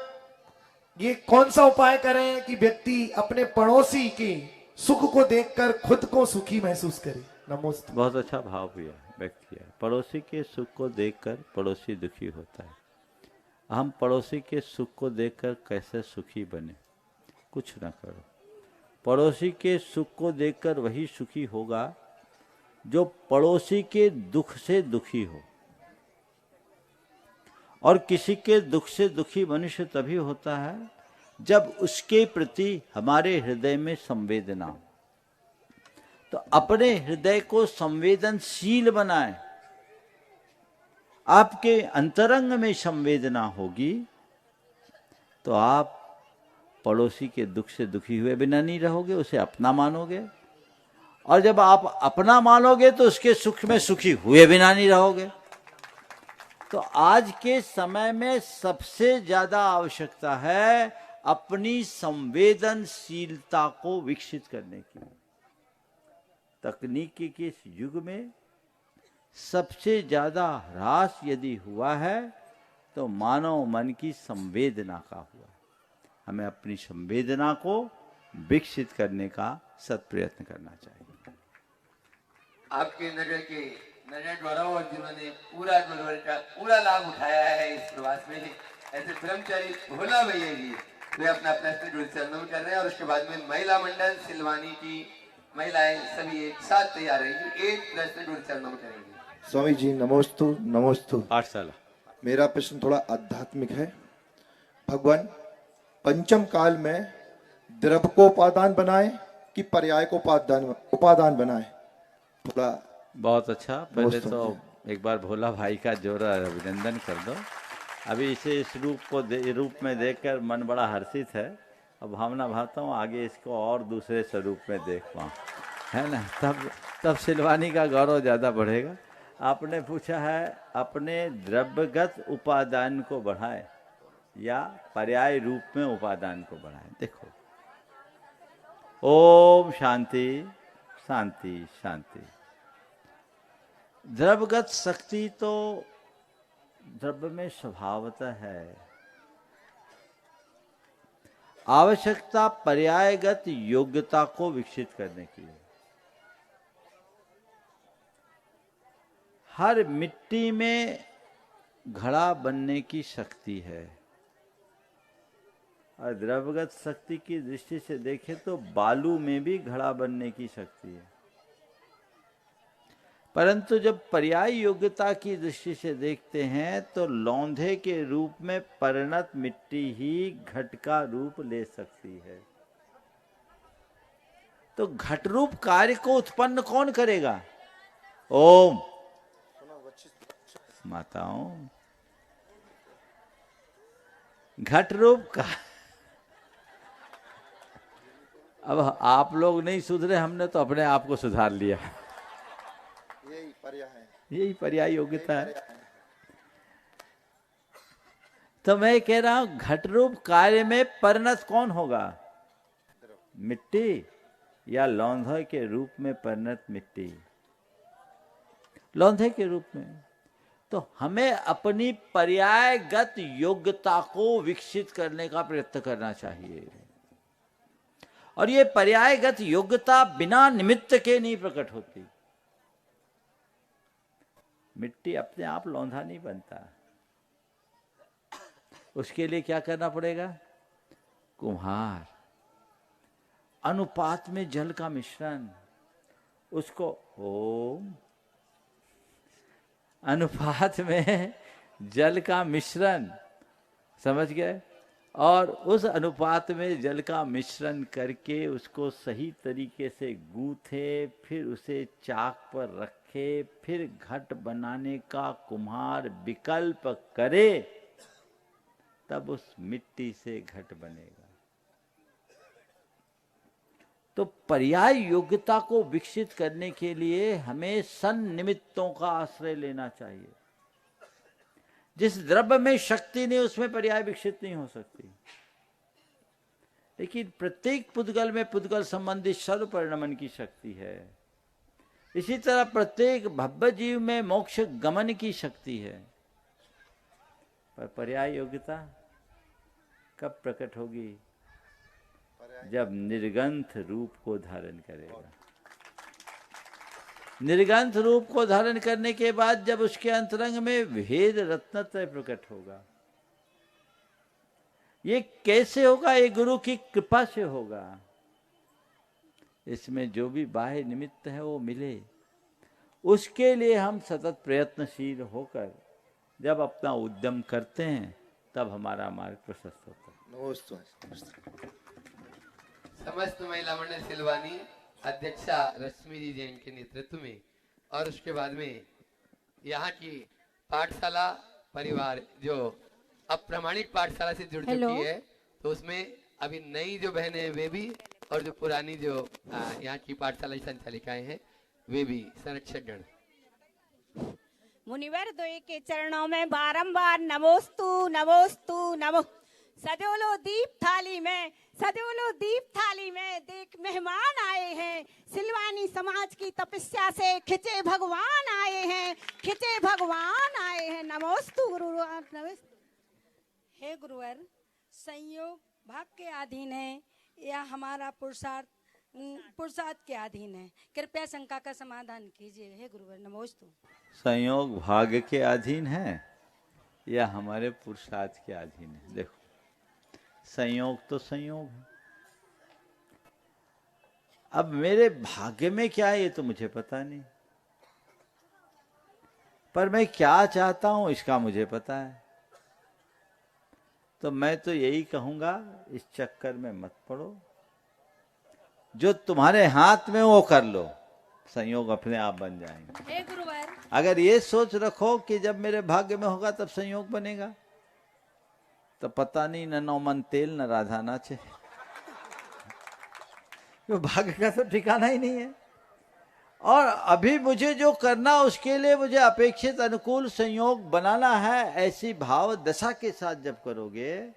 ये कौन सा उपाय करें कि व्यक्ति अपने पड़ोसी के सुख को देखकर खुद को सुखी महसूस करे? नमोस्तु। बहुत अच्छा भाव व्यक्त किया। पड़ोसी के सुख को देखकर पड़ोसी दुखी होता है। हम पड़ोसी के सुख को देखकर कैसे सुखी बने? कुछ ना करो, पड़ोसी के सुख को देखकर वही सुखी होगा जो पड़ोसी के दुख से दुखी हो। और किसी के दुख से दुखी मनुष्य तभी होता है जब उसके प्रति हमारे हृदय में संवेदना हो। तो अपने हृदय को संवेदनशील बनाएं। आपके अंतरंग में संवेदना होगी तो आप पड़ोसी के दुख से दुखी हुए बिना नहीं रहोगे, उसे अपना मानोगे। और जब आप अपना मानोगे तो उसके सुख में सुखी हुए बिना नहीं रहोगे। तो आज के समय में सबसे ज्यादा आवश्यकता है अपनी संवेदनशीलता को विकसित करने की। तकनीकी के इस युग में सबसे ज्यादा ह्रास यदि हुआ है तो मानव मन की संवेदना का हुआ। हमें अपनी संवेदना को विकसित करने का सत प्रयत्न करना चाहिए। आपके नगर के नगर गौरव और जिन्होंने पूरा गुरुवर का पूरा लाभ उठाया है इस प्रवास में, ऐसे ब्रह्मचारी भोला भैया जी वे अपना प्रश्न गुरु चरणों में कर रहे हैं। और उसके बाद में महिला मंडल सिलवानी की महिलाएं सभी एक साथ तैयार रहेंगी, एक प्रश्न गुरु चरणों में करेंगी। स्वामी जी नमोस्तु नमोस्तु। 8 साल। मेरा प्रश्न थोड़ा आध्यात्मिक है। भगवान पंचम काल में द्रव्य को उपादान बनाए कि पर्याय को उपादान बनाए? थोड़ा बहुत अच्छा। पहले तो एक बार भोला भाई का जोरा अभिनंदन कर दो। अभी इसे इस रूप में देखकर मन बड़ा हर्षित है। अब भावना भाता हूँ आगे इसको और दूसरे स्वरूप में देख पाऊँ, है ना। तब सिलवानी का गौरव ज़्यादा बढ़ेगा। आपने पूछा है अपने द्रव्यगत उपादान को बढ़ाए या पर्याय रूप में उपादान को बढ़ाए। देखो, ओम शांति शांति शांति। द्रव्यगत शक्ति तो द्रव्य में स्वभावतः है। आवश्यकता पर्यायगत योग्यता को विकसित करने की है। हर मिट्टी में घड़ा बनने की शक्ति है और द्रव्यगत शक्ति की दृष्टि से देखें तो बालू में भी घड़ा बनने की शक्ति है। परंतु जब पर्याय योग्यता की दृष्टि से देखते हैं तो लौंधे के रूप में परिणत मिट्टी ही घट का रूप ले सकती है। तो घट रूप कार्य को उत्पन्न कौन करेगा? ओम माताओं, घट रूप का। अब आप लोग नहीं सुधरे, हमने तो अपने आप को सुधार लिया। यही पर्याय योग्यता है। तो मैं कह रहा हूं घट रूप कार्य में परिणत कौन होगा? मिट्टी या लौंधे के रूप में परिणत मिट्टी? लौंधे के रूप में। तो हमें अपनी पर्यायगत योग्यता को विकसित करने का प्रयत्न करना चाहिए। और ये पर्यायगत योग्यता बिना निमित्त के नहीं प्रकट होती। मिट्टी अपने आप लौंधा नहीं बनता, उसके लिए क्या करना पड़ेगा? कुम्हार, अनुपात में जल का मिश्रण, उसको ओम, अनुपात में जल का मिश्रण, समझ गए? और उस अनुपात में जल का मिश्रण करके उसको सही तरीके से गूंथे, फिर उसे चाक पर रखे, फिर घट बनाने का कुम्हार विकल्प करे, तब उस मिट्टी से घट बनेगा। तो पर्याय योग्यता को विकसित करने के लिए हमें सन्निमित्तों का आश्रय लेना चाहिए। जिस द्रव्य में शक्ति नहीं उसमें पर्याय विकसित नहीं हो सकती। लेकिन प्रत्येक पुद्गल में पुद्गल संबंधी सर्व परिणमन की शक्ति है। इसी तरह प्रत्येक भव्य जीव में मोक्ष गमन की शक्ति है। पर पर्याय योग्यता कब प्रकट होगी? जब निर्गंथ रूप को धारण करेगा। निर्गंथ रूप को धारण करने के बाद जब उसके अंतरंग में भेद रत्नत्रय प्रकट होगा। ये कैसे होगा? ये गुरु की कृपा से होगा। इसमें जो भी बाह्य निमित्त है वो मिले, उसके लिए हम सतत प्रयत्नशील होकर जब अपना उद्यम करते हैं तब हमारा मार्ग प्रशस्त होता है। समस्त महिला मंडल सिलवानी अध्यक्षा रश्मि जी जैन के नेतृत्व में और उसके बाद में यहाँ की पाठशाला परिवार जो अब प्रमाणिक पाठशाला से जुड़ चुकी है, तो उसमें अभी नई जो बहनें हैं वे भी और जो पुरानी जो यहाँ की पाठशाला की संचालिकाएं हैं वे भी संरक्षक गण। मुनिवर द्वय के चरणों में बारंबार नमोस्तु नमोस्तु नमो। सजोलो दीप थाली में देख मेहमान आए हैं, सिलवानी समाज की तपस्या से खिंचे भगवान आए हैं, नमोस्तु गुरुवर नमस्ते। हे गुरुवर, संयोग भाग के अधीन है या हमारा पुरुषार्थ के अधीन है, कृपया शंका का समाधान कीजिए। हे गुरुवर नमोस्तु। संयोग भाग्य के अधीन है या हमारे पुरुषार्थ के अधीन है? देखो, संयोग तो संयोग है। अब मेरे भाग्य में क्या है ये तो मुझे पता नहीं, पर मैं क्या चाहता हूं इसका मुझे पता है। तो मैं तो यही कहूंगा, इस चक्कर में मत पड़ो, जो तुम्हारे हाथ में वो कर लो, संयोग अपने आप बन जाएंगे। हे गुरुवर, अगर ये सोच रखो कि जब मेरे भाग्य में होगा तब संयोग बनेगा, तो पता नहीं न नौमन तेल न राधा नाचे। वो भाग्य का तो ठिकाना ही नहीं है। और अभी मुझे जो करना उसके लिए मुझे अपेक्षित अनुकूल संयोग बनाना है, ऐसी भाव दशा के साथ जब करोगे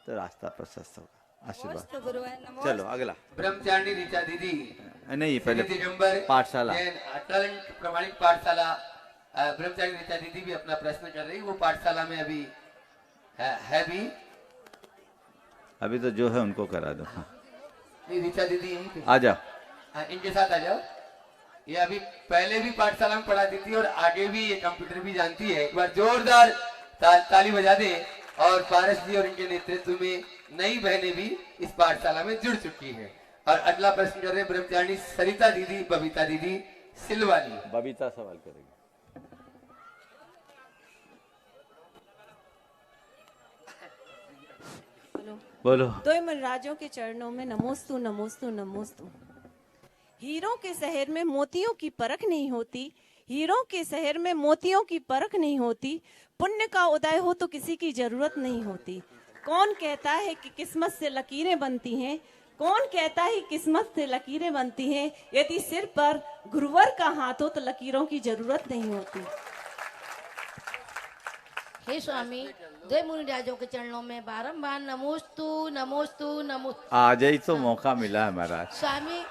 तो रास्ता प्रशस्त होगा। आशीर्वाद। चलो अगला। ब्रह्मचारिणी ऋचा दीदी नहीं, पहले दिगंबर पाठशाला टैलेंट प्रमाणिक पाठशाला ब्रह्मचारिणी ऋचा दीदी भी अपना प्रश्न कर रही, वो पाठशाला में अभी है भी। अभी तो जो है उनको करा दो। हाँ। ऋचा दीदी यहीं पे आ जाओ। हाँ, इनके साथ आ जाओ। ये अभी पहले भी पाठशाला में पढ़ाती थी और आगे भी ये कंप्यूटर भी जानती है। एक बार जोरदार ताली बजा दे। और पारस जी और इनके नेतृत्व में नई बहनें भी इस पाठशाला में जुड़ चुकी हैं। और अगला प्रश्न कर रहे ब्रह्मचारिणी सरिता दीदी, बबीता दीदी सिलवानी। बबीता सवाल करेगी। बोलो। दो मनराजों के चरणों में नमोस्तु नमोस्तु नमोस्तु। हीरों के शहर में मोतियों की परख नहीं होती, हीरों के शहर में मोतियों की परख नहीं होती। पुण्य का उदय हो तो किसी की जरूरत नहीं होती। कौन कहता है कि किस्मत से लकीरें बनती हैं, कौन कहता है किस्मत से लकीरें बनती हैं। यदि सिर पर गुरुवर का हाथ हो तो लकीरों की जरूरत नहीं होती। हे स्वामी, दो मुनिराजों के चरणों में बारंबार नमोस्तु नमोस्तु नमोस्तु। आज ही तो मौका मिला है महाराज। स्वामी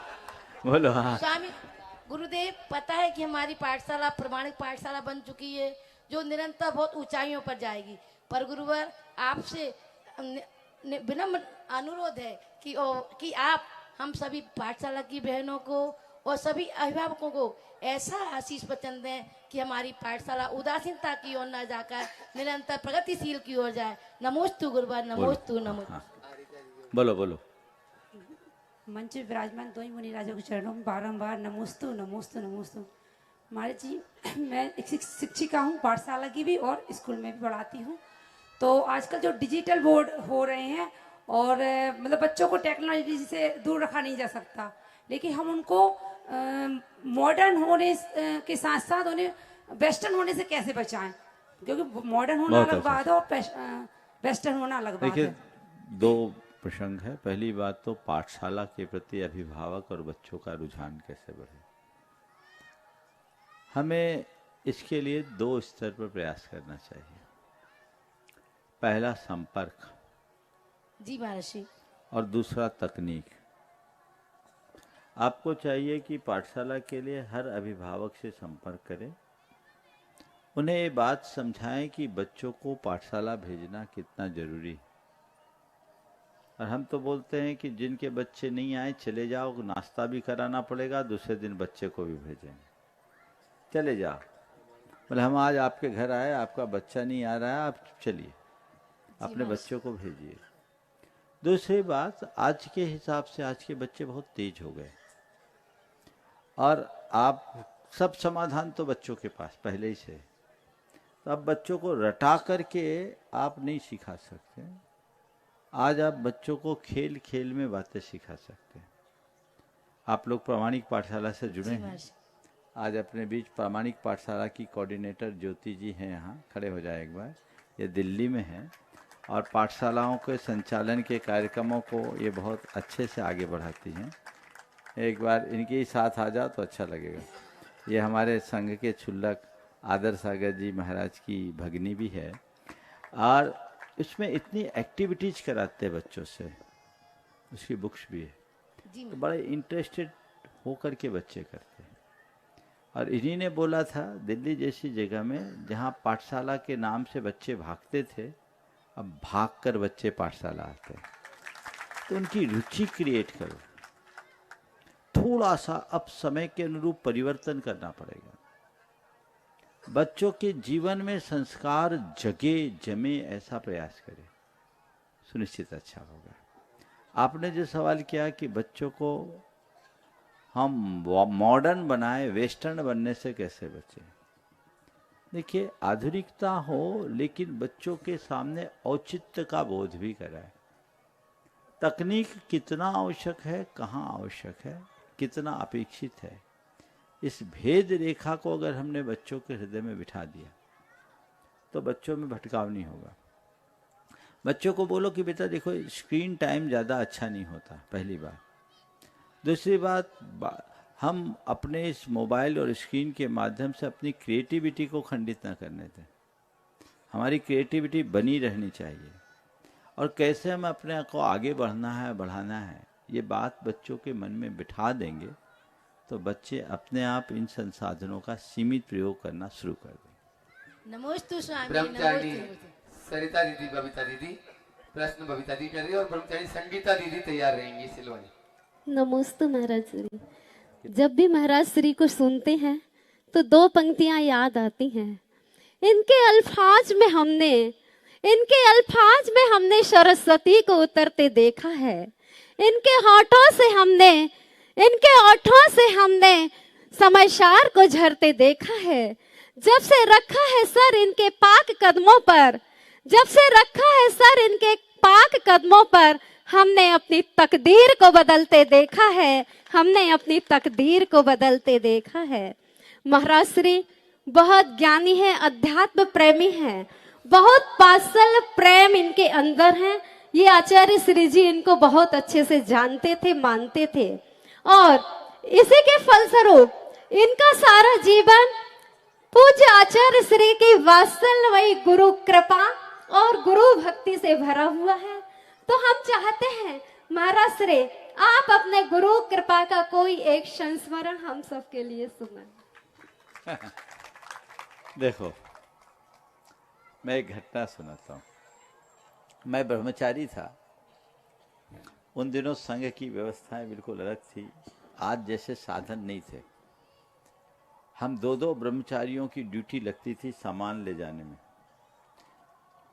बोलो। हाँ। स्वामी गुरुदेव, पता है कि हमारी पाठशाला प्रमाणिक पाठशाला बन चुकी है, जो निरंतर बहुत ऊंचाइयों पर जाएगी। पर गुरुवर, आपसे विनम्र अनुरोध है कि आप हम सभी पाठशाला की बहनों को और सभी अभिभावकों को ऐसा आशीष वचन दें कि हमारी पाठशाला उदासीनता की ओर न जाकर निरंतर प्रगतिशील की ओर जाए। नमोस्तु गुरुवर, नमोस्तु नमोस्तु। हाँ। बोलो बोलो। मंच विराजमान दो ही मुनिराजों के चरणों में बारंबार नमोस्तु नमोस्तु नमोस्तु। महाराज जी, मैं एक शिक्षिका हूँ, पाठशाला की भी और स्कूल में भी पढ़ाती हूँ। तो आजकल जो डिजिटल बोर्ड हो रहे हैं और मतलब बच्चों को टेक्नोलॉजी से दूर रखा नहीं जा सकता, लेकिन हम उनको मॉडर्न होने के साथ साथ उन्हें वेस्टर्न होने से कैसे बचाएं, क्योंकि मॉडर्न होना अलग बात है और वेस्टर्न होना अलग बात है। दो प्रसंग है। पहली बात तो पाठशाला के प्रति अभिभावक और बच्चों का रुझान कैसे बढ़े। हमें इसके लिए दो स्तर पर प्रयास करना चाहिए। पहला संपर्क जी महर्षि, और दूसरा तकनीक। आपको चाहिए कि पाठशाला के लिए हर अभिभावक से संपर्क करें, उन्हें ये बात समझाएं कि बच्चों को पाठशाला भेजना कितना जरूरी है। और हम तो बोलते हैं कि जिनके बच्चे नहीं आए चले जाओ, नाश्ता भी कराना पड़ेगा, दूसरे दिन बच्चे को भी भेजेंगे, चले जाओ। बोले हम आज आपके घर आए, आपका बच्चा नहीं आ रहा है, आप चलिए अपने बच्चों को भेजिए। दूसरी बात, आज के हिसाब से आज के बच्चे बहुत तेज हो गए। और आप सब समाधान तो बच्चों के पास पहले ही से, तो अब बच्चों को रटा करके आप नहीं सिखा सकते। आज आप बच्चों को खेल खेल में बातें सिखा सकते हैं। आप लोग प्रामाणिक पाठशाला से जुड़े हैं। आज अपने बीच प्रामाणिक पाठशाला की कोऑर्डिनेटर ज्योति जी हैं, यहाँ खड़े हो जाए एक बार। ये दिल्ली में हैं और पाठशालाओं के संचालन के कार्यक्रमों को ये बहुत अच्छे से आगे बढ़ाती हैं। एक बार इनके ही साथ आ जाओ तो अच्छा लगेगा। ये हमारे संघ के क्षुल्लक आदर सागर जी महाराज की भगनी भी है और इसमें इतनी एक्टिविटीज कराते हैं बच्चों से, उसकी बुक्स भी है, तो बड़े इंटरेस्टेड होकर के बच्चे करते हैं। और इन्हीं ने बोला था दिल्ली जैसी जगह में जहाँ पाठशाला के नाम से बच्चे भागते थे, अब भागकर बच्चे पाठशाला आते हैं। तो उनकी रुचि क्रिएट करो। थोड़ा सा अब समय के अनुरूप परिवर्तन करना पड़ेगा। बच्चों के जीवन में संस्कार जगे जमे ऐसा प्रयास करें, सुनिश्चित अच्छा होगा। आपने जो सवाल किया कि बच्चों को हम मॉडर्न बनाए, वेस्टर्न बनने से कैसे बचें। देखिए, आधुनिकता हो लेकिन बच्चों के सामने औचित्य का बोध भी कराए। तकनीक कितना आवश्यक है, कहाँ आवश्यक है, कितना अपेक्षित है, इस भेद रेखा को अगर हमने बच्चों के हृदय में बिठा दिया तो बच्चों में भटकाव नहीं होगा। बच्चों को बोलो कि बेटा देखो, स्क्रीन टाइम ज़्यादा अच्छा नहीं होता, पहली बात। दूसरी बात, हम अपने इस मोबाइल और स्क्रीन के माध्यम से अपनी क्रिएटिविटी को खंडित न करने दें। हमारी क्रिएटिविटी बनी रहनी चाहिए और कैसे हम अपने को आगे बढ़ना है, बढ़ाना है, ये बात बच्चों के मन में बिठा देंगे तो बच्चे अपने आप इन संसाधनों का सीमित प्रयोग करना शुरू कर दें। नमोस्तु स्वामी। ब्रह्मचारी सरिता दीदी, बबीता दीदी, प्रश्न बबीता दीदी कर रही है और ब्रह्मचारी संगीता दीदी तैयार रहेंगी सिलवानी। नमोस्तु महाराज श्री। जब भी महाराज श्री को सुनते हैं तो दो पंक्तियां याद आती हैं। इनके अल्फाज में हमने सरस्वती को उतरते देखा है। इनके ओठों से हमने समयसार को झरते देखा है। जब से रखा है सर इनके पाक कदमों पर हमने अपनी तकदीर को बदलते देखा है। महाराज श्री बहुत ज्ञानी है, अध्यात्म प्रेमी है, बहुत वात्सल्य प्रेम इनके अंदर है। ये आचार्य श्री जी इनको बहुत अच्छे से जानते थे, मानते थे और इसी के फलस्वरूप इनका सारा जीवन पूज्य आचार्य श्री की वात्सल्यमयी गुरु कृपा और गुरु भक्ति से भरा हुआ है। तो हम चाहते हैं महाराज श्री आप अपने गुरु कृपा का कोई एक संस्मरण हम सबके लिए सुनाएं। देखो, मैं एक घटना सुनाता हूँ। मैं ब्रह्मचारी था, उन दिनों संघ की व्यवस्थाएं बिल्कुल अलग थी, आज जैसे साधन नहीं थे। हम दो ब्रह्मचारियों की ड्यूटी लगती थी सामान ले जाने में।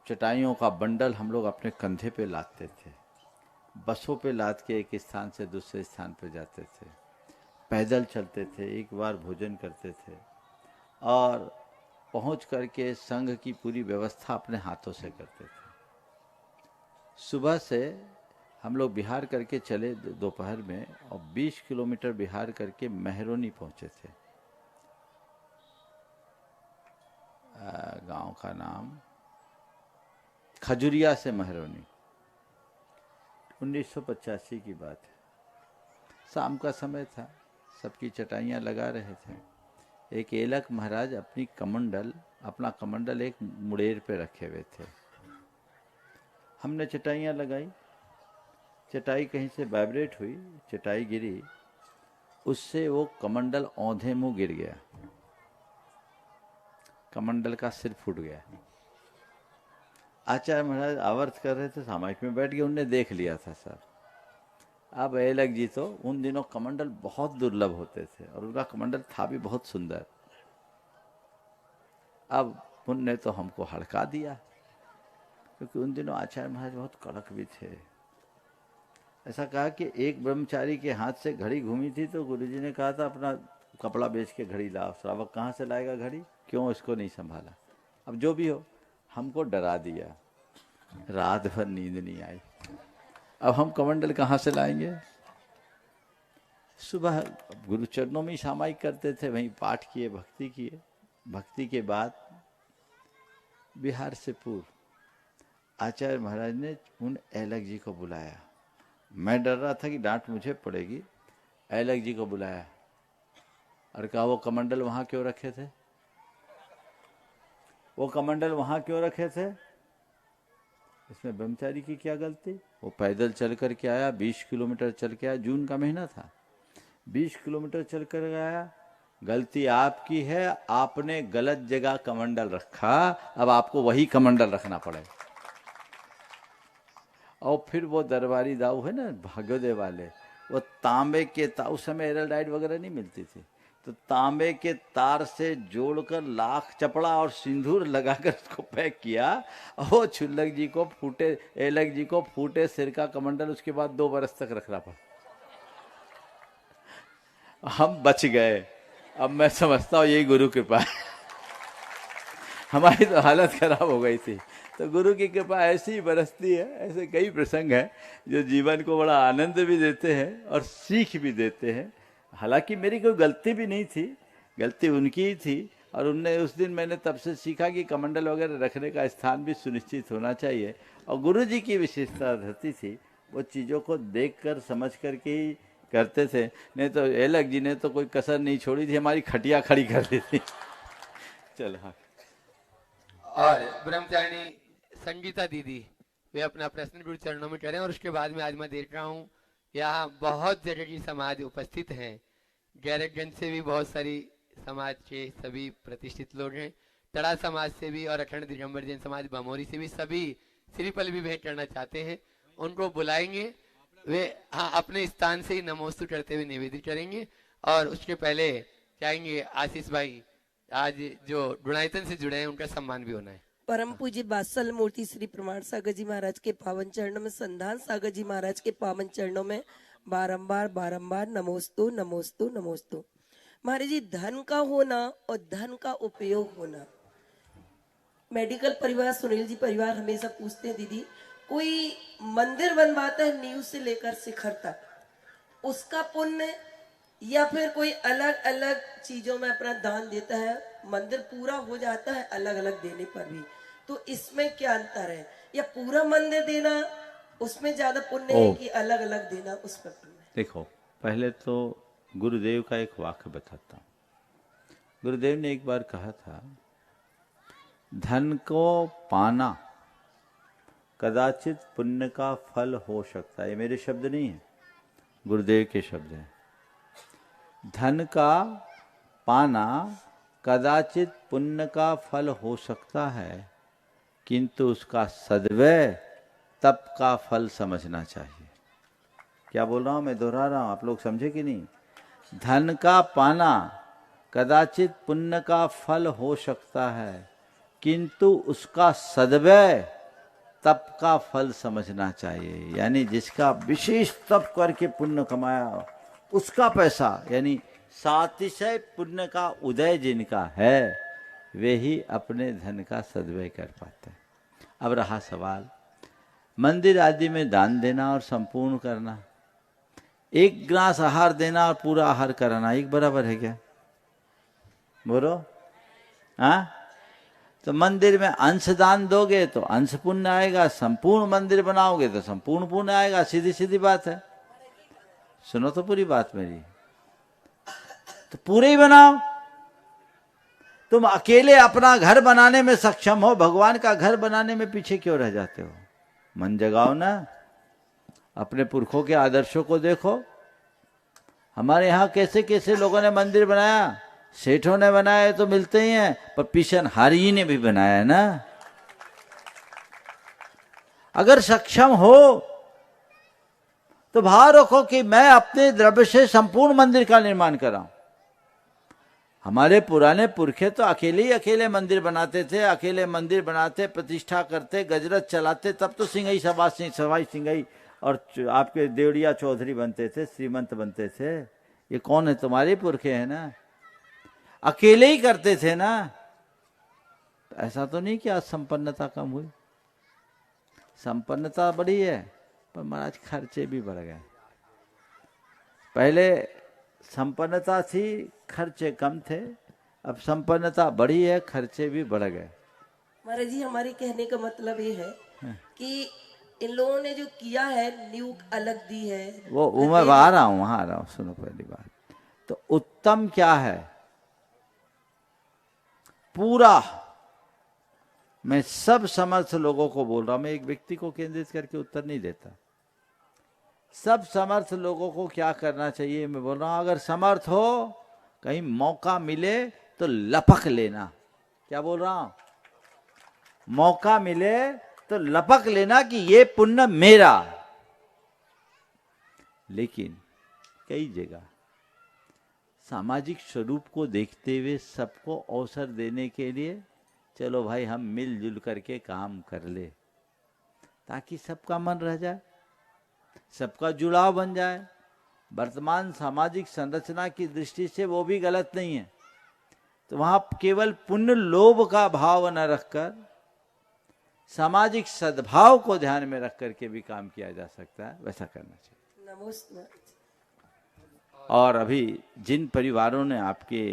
चटाइयों का बंडल हम लोग अपने कंधे पे लादते थे, बसों पे लाद के एक स्थान से दूसरे स्थान पर जाते थे, पैदल चलते थे, एक बार भोजन करते थे और पहुंच करके संघ की पूरी व्यवस्था अपने हाथों से करते थे। सुबह से हम लोग बिहार करके चले दोपहर में और 20 किलोमीटर बिहार करके मेहरोनी पहुंचे थे। गांव का नाम खजुरिया से मेहरोनी, 1985 की बात है। शाम का समय था, सबकी चटाइयाँ लगा रहे थे। एक एलक महाराज अपना कमंडल एक मुड़ेर पे रखे हुए थे। हमने चटाइयाँ लगाई, चटाई कहीं से वाइब्रेट हुई, चटाई गिरी, उससे वो कमंडल औंधे मुंह गिर गया, कमंडल का सिर फूट गया। आचार्य महाराज आवर्त कर रहे थे, सामायिक में बैठ गए, उनने देख लिया था सर। अब एलक जी तो उन दिनों कमंडल बहुत दुर्लभ होते थे और उनका कमंडल था भी बहुत सुंदर। अब उनने तो हमको हड़का दिया, क्योंकि उन दिनों आचार्य महाराज बहुत कड़क भी थे। ऐसा कहा कि एक ब्रह्मचारी के हाथ से घड़ी घूमी थी तो गुरुजी ने कहा था अपना कपड़ा बेच के घड़ी लाओ। श्रावक कहाँ से लाएगा घड़ी, क्यों इसको नहीं संभाला। अब जो भी हो, हमको डरा दिया, रात भर नींद नहीं आई। अब हम कमंडल कहाँ से लाएंगे। सुबह गुरु चरणों में ही सामायिक करते थे, वहीं पाठ किए, भक्ति किए। भक्ति के बाद बिहार से पूर्व आचार्य महाराज ने उन ऐलक जी को बुलाया। मैं डर रहा था कि डांट मुझे पड़ेगी। ऐलक जी को बुलाया और कहा वो कमंडल वहां क्यों रखे थे, वो कमंडल वहां क्यों रखे थे, इसमें ब्रह्मचारी की क्या गलती। वो पैदल चल कर के आया, 20 किलोमीटर चल के आया, जून का महीना था, 20 किलोमीटर चल कर आया। गलती आपकी है, आपने गलत जगह कमंडल रखा, अब आपको वही कमंडल रखना पड़ेगा। और फिर वो दरबारी दाऊ है ना, भाग्योदय वाले, वो तांबे के उस समय एरलडाइड वगैरह नहीं मिलती थी, तो तांबे के तार से जोड़कर लाख चपड़ा और सिंदूर लगाकर उसको पैक किया। और छुल्लक जी को फूटे, एलक जी को फूटे सिर का कमंडल उसके बाद 2 बरस तक रखना पड़ा। हम बच गए। अब मैं समझता हूँ यही गुरु कृपा है। हमारी तो हालत खराब हो गई थी, तो गुरु की कृपा ऐसी ही बरसती है। ऐसे कई प्रसंग हैं जो जीवन को बड़ा आनंद भी देते हैं और सीख भी देते हैं। हालांकि मेरी कोई गलती भी नहीं थी, गलती उनकी ही थी। और उनने उस दिन मैंने तब से सीखा कि कमंडल वगैरह रखने का स्थान भी सुनिश्चित होना चाहिए। और गुरु जी की विशेषता रहती थी, वो चीज़ों को देखकर समझ करके ही करते थे। नहीं तो एलक जी ने तो कोई कसर नहीं छोड़ी थी, हमारी खटिया खड़ी कर दी थी। चल हाँ। और ब्रह्मचारिणी संगीता दीदी वे अपना प्रश्न गुरु चरणों में करें। और उसके बाद में आज मैं देख रहा हूँ यहाँ बहुत जगह की समाज उपस्थित हैं। गैरतगंज से भी बहुत सारी समाज के सभी प्रतिष्ठित लोग हैं, तड़ा समाज से भी और अखंड दिगंबर जैन समाज बमोरी से भी सभी श्रीफल भी भेंट करना चाहते हैं। उनको बुलाएंगे, वे हाँ अपने स्थान से ही नमोस्तु करते हुए निवेदित करेंगे। और उसके पहले चाहेंगे आशीष भाई आज जो गुणायतन से जुड़े हैं उनका सम्मान भी होना है। परम पूज्य बात्सल मूर्ति श्री प्रमाण सागर जी महाराज के पावन चरणों में, संधान सागर जी महाराज के पावन चरणों में बारंबार बारंबार नमोस्तु नमोस्तु नमोस्तु। महाराज जी, धन का होना और धन का उपयोग होना, मेडिकल परिवार सुनील जी परिवार हमेशा पूछते हैं दीदी, कोई मंदिर बनवाता है नींव से लेकर शिखर तक, उसका पुण्य या फिर कोई अलग अलग चीजों में अपना दान देता है, मंदिर पूरा हो जाता है अलग अलग देने पर भी, तो इसमें क्या अंतर है? या पूरा मंदिर देना उसमें ज्यादा पुण्य है कि अलग अलग देना उस पर पुण्य? देखो, पहले तो गुरुदेव का एक वाक्य बताता हूँ। गुरुदेव ने एक बार कहा था, धन को पाना कदाचित पुण्य का फल हो सकता है। ये मेरे शब्द नहीं है, गुरुदेव के शब्द हैं। धन का पाना कदाचित पुण्य का फल हो सकता है, किंतु उसका सद्व्यय तप का फल समझना चाहिए। क्या बोल रहा हूं मैं, दोहरा रहा हूं, आप लोग समझे कि नहीं? धन का पाना कदाचित पुण्य का फल हो सकता है, किंतु उसका सद्व्यय तप का फल समझना चाहिए। यानी जिसका विशेष तप करके पुण्य कमाया, उसका पैसा, यानी सातिशय पुण्य का उदय जिनका है, वे ही अपने धन का सद्व्यय कर पाते हैं। अब रहा सवाल मंदिर आदि में दान देना और संपूर्ण करना, एक ग्रास आहार देना और पूरा आहार कराना एक बराबर है क्या? बोलो हाँ? तो मंदिर में अंश दान दोगे तो अंश पुण्य आएगा, संपूर्ण मंदिर बनाओगे तो संपूर्ण पुण्य आएगा। सीधी सीधी बात है। सुनो तो पूरी बात मेरी, तो पूरे ही बनाओ। तुम अकेले अपना घर बनाने में सक्षम हो, भगवान का घर बनाने में पीछे क्यों रह जाते हो? मन जगाओ ना, अपने पुरखों के आदर्शों को देखो। हमारे यहाँ कैसे कैसे लोगों ने मंदिर बनाया, सेठों ने बनाया तो मिलते ही हैं, पर पिछनहारी ने भी बनाया है ना। अगर सक्षम हो तो भाव रखो कि मैं अपने द्रव्य से संपूर्ण मंदिर का निर्माण कराऊं। हमारे पुराने पुरखे तो अकेले ही अकेले मंदिर बनाते थे, अकेले मंदिर बनाते, प्रतिष्ठा करते, गजरत चलाते, तब तो सिंगई सवाई सिंगई और आपके देवड़िया चौधरी बनते थे, श्रीमंत बनते थे। ये कौन है? तुम्हारे पुरखे हैं ना, अकेले ही करते थे ना। तो ऐसा तो नहीं कि आज संपन्नता कम हुई, संपन्नता बढ़ी है, पर महाराज खर्चे भी बढ़ गए। पहले संपन्नता थी, खर्चे कम थे, अब संपन्नता बढ़ी है, खर्चे भी बढ़ गए। महाराज जी, हमारे कहने का मतलब ये है कि इन लोगों ने जो किया है, न्यू अलग दी है वो मैं आ रहा हूँ, वहां आ रहा हूँ। सुनो पहली बात तो उत्तम क्या है? पूरा मैं सब समर्थ लोगों को बोल रहा हूं, मैं एक व्यक्ति को केंद्रित करके उत्तर नहीं देता। सब समर्थ लोगों को क्या करना चाहिए मैं बोल रहा हूं। अगर समर्थ हो, कहीं मौका मिले तो लपक लेना। क्या बोल रहा हूं? मौका मिले तो लपक लेना कि ये पुण्य मेरा। लेकिन कई जगह सामाजिक स्वरूप को देखते हुए सबको अवसर देने के लिए चलो भाई हम मिलजुल करके काम कर ले, ताकि सबका मन रह जाए, सबका जुड़ाव बन जाए। वर्तमान सामाजिक संरचना की दृष्टि से वो भी गलत नहीं है। तो वहां केवल पुण्य लोभ का भाव न रखकर सामाजिक सद्भाव को ध्यान में रख करके भी काम किया जा सकता है, वैसा करना चाहिए। नमस्ते। और अभी जिन परिवारों ने आपके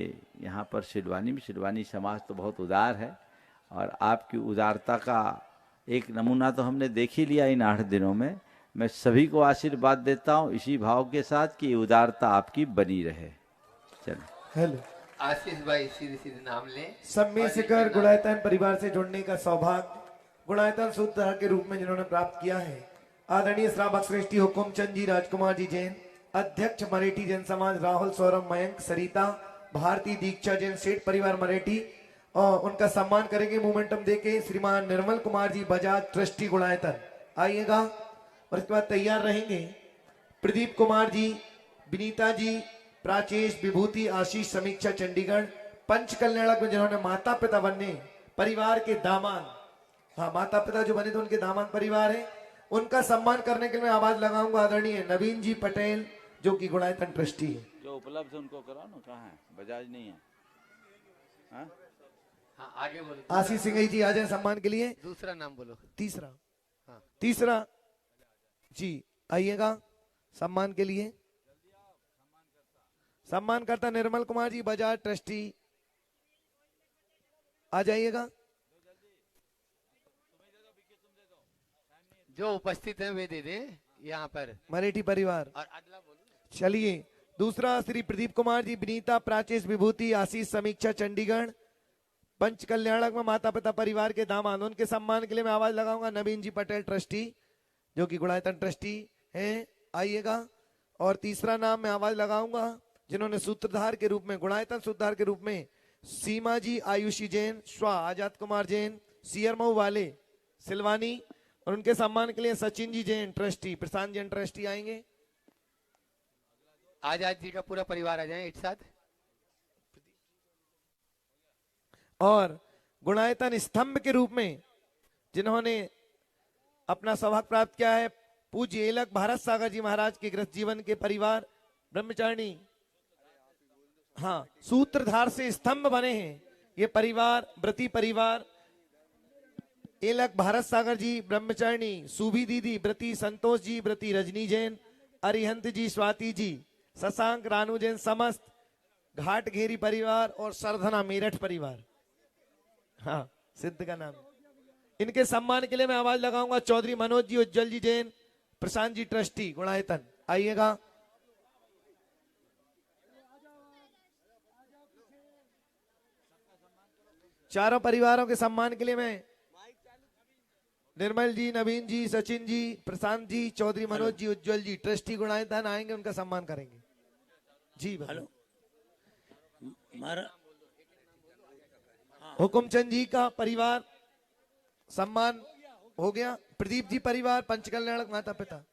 यहाँ पर सिडवानी समाज तो बहुत उदार है, और आपकी उदारता का एक नमूना तो हमने देख ही लिया इन 8 दिनों में। मैं सभी को आशीर्वाद देता हूँ इसी भाव के साथ कि उदारता आपकी बनी रहे। चलो। हेलो आशीष भाई, सीधे नाम लें। सब में से कर गुणायतन परिवार से जुड़ने का सौभाग्य गुणायतन सूत्रधार के रूप में जिन्होंने प्राप्त किया है, आदरणीय श्रावक श्रेष्ठी हुकुमचंद जी राजकुमार जी जैन, अध्यक्ष मराठी जैन समाज, राहुल सौरभ मयंक सरिता भारती दीक्षा जैन सेठ परिवार मराठी, और उनका सम्मान करेंगे मोमेंटम देके श्रीमान निर्मल कुमार जी बजाज ट्रस्टी गुणायतन। आइएगा। और इसके बाद तैयार रहेंगे प्रदीप कुमार जी, विनीता जी, प्राचेश, विभूति, आशीष, समीक्षा चंडीगढ़, पंच कल्याणक में जिन्होंने माता पिता बनने, परिवार के दामाद, हाँ माता पिता जो बने थे उनके दामाद परिवार है, उनका सम्मान करने के लिए मैं आवाज लगाऊंगा आदरणीय नवीन जी पटेल जो कि गुणायतन ट्रस्टी है। जो उपलब्ध है उनको कराओ ना। कहाँ है? बजाज नहीं है। हाँ? हाँ, आगे बोलो। आशीष सिंह जी आ जाए सम्मान के लिए। दूसरा नाम बोलो। तीसरा। हाँ। तीसरा जी आइएगा सम्मान के लिए। सम्मान करता निर्मल कुमार जी बजाज ट्रस्टी, आ जाइएगा। जो उपस्थित है वे दे दें यहाँ पर। मराठी परिवार। और अगला बोलो। चलिए दूसरा श्री प्रदीप कुमार जी, विनीता, प्राचेश, विभूति, आशीष, समीक्षा चंडीगढ़, पंच कल्याणक में माता पिता परिवार के दामाद, उनके सम्मान के लिए मैं आवाज लगाऊंगा नवीन जी पटेल ट्रस्टी जो कि गुणायतन ट्रस्टी हैं। आइएगा। और तीसरा नाम मैं आवाज लगाऊंगा जिन्होंने सूत्रधार के रूप में, गुणायतन सूत्रधार के रूप में सीमा जी, आयुषी जैन, श्वा, आजाद कुमार जैन, सियरमऊ वाले सिलवानी, और उनके सम्मान के लिए सचिन जी जैन ट्रस्टी, प्रशांत जैन ट्रस्टी आएंगे। आजाद जी का पूरा परिवार आ जाए एक साथ। और गुणायतन स्तंभ के रूप में जिन्होंने अपना सौभाग्य प्राप्त किया है, पूज्य एलक भारत सागर जी महाराज के गृह जीवन के परिवार ब्रह्मचारिणी, हाँ सूत्रधार से स्तंभ बने हैं ये परिवार, व्रती परिवार, एलक भारत सागर जी ब्रह्मचारिणी, सुभी दीदी व्रती, संतोष जी व्रती, रजनी जैन, अरिहंत जी, स्वाति जी, शशांक, रानू जैन, समस्त घाट घेरी परिवार और सरधना मेरठ परिवार, हाँ सिद्ध का नाम। इनके सम्मान के लिए मैं आवाज लगाऊंगा चौधरी मनोज जी, उज्जवल जी जैन, प्रशांत जी ट्रस्टी गुणायतन। आइएगा। चारों परिवारों के सम्मान के लिए मैं निर्मल जी, नवीन जी, सचिन जी, प्रशांत जी, चौधरी मनोज जी, उज्जवल जी ट्रस्टी गुणायतन आएंगे, उनका सम्मान करेंगे। जी हेलो। हुकुमचंद जी का परिवार सम्मान हो गया, प्रदीप जी परिवार पंच कल्याणक माता पिता,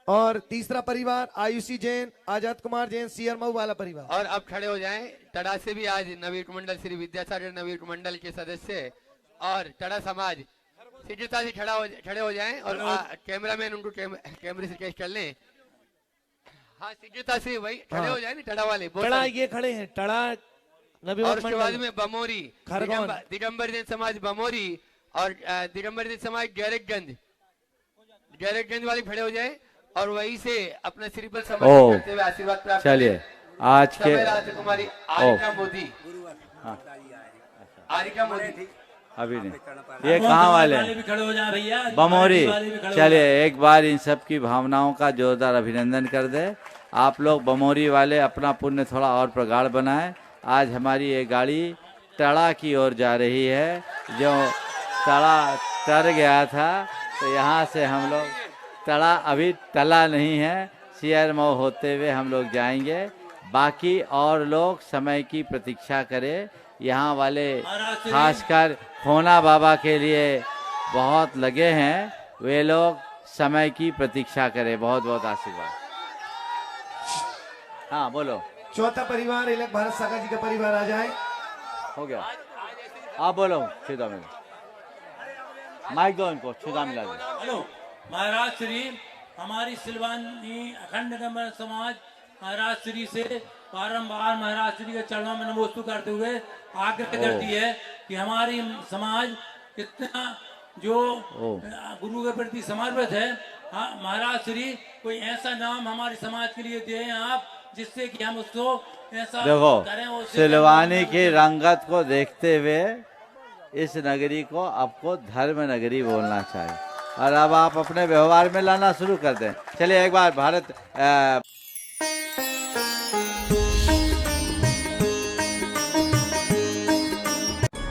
और तीसरा परिवार आयुषी जैन, आजाद कुमार जैन, सियरमऊ वाला परिवार। और अब खड़े हो जाएं। टड़ा से भी आज नवीन मंडल श्री विद्यासागर नवीन मंडल के सदस्य और टड़ा समाज शीघ्रता से खड़े हो जाएं और कैमरामैन उनको कैमरे से कैच कर लें। हाँ शीघ्रता से वही खड़े हो जाए ना टड़ा वाले। टड़ा ये खड़े हैं, टड़ा नबी और उसके बाद में बमोरी दिगंबर जैन समाज बमोरी और दिगंबर जैन समाज गैरतगंज वाले खड़े हो जाए और वही से अपना श्री पर समर्पण करते हुए आशीर्वाद प्राप्त। चलिए आज के राजकुमारी आरिका मोदी। आरिका मोदी अभी नहीं, ये कहाँ वाले हैं? बमोरी। चलिए एक बार इन सब की भावनाओं का जोरदार अभिनंदन कर दे। आप लोग बमोरी वाले अपना पुण्य थोड़ा और प्रगाढ़ बनाएं। आज हमारी ये गाड़ी टड़ा की ओर जा रही है, जो टड़ा तर गया था, तो यहाँ से हम लोग टड़ा अभी टला नहीं है, सियर मऊ होते हुए हम लोग जाएंगे। बाकी और लोग समय की प्रतीक्षा करें। यहाँ वाले खासकर खोना बाबा के लिए बहुत लगे हैं, वे लोग समय की प्रतीक्षा करें। बहुत बहुत आशीर्वाद। हाँ बोलो। चौथा परिवार इलक भारत सागा जी का परिवार आ जाए। हो गया, आप बोलो। सीधा मिल माइक दो इनको, सीधा मिला दो। हेलो महाराज श्री, हमारी सिलवानी अखंड ब्रह्म समाज महाराज श्री से बारंबार महाराज श्री के चरणों में नमोस्तु करते हुए आग्रह करती है कि हमारी समाज कितना जो गुरु के प्रति समर्पित है। महाराज श्री कोई ऐसा नाम हमारे समाज के लिए दें आप, जिससे कि हम उसको ऐसा देखो, सिलवानी की रंगत को देखते हुए इस नगरी को आपको धर्म नगरी बोलना चाहिए और अब आप अपने व्यवहार में लाना शुरू कर दें। चलिए एक बार भारत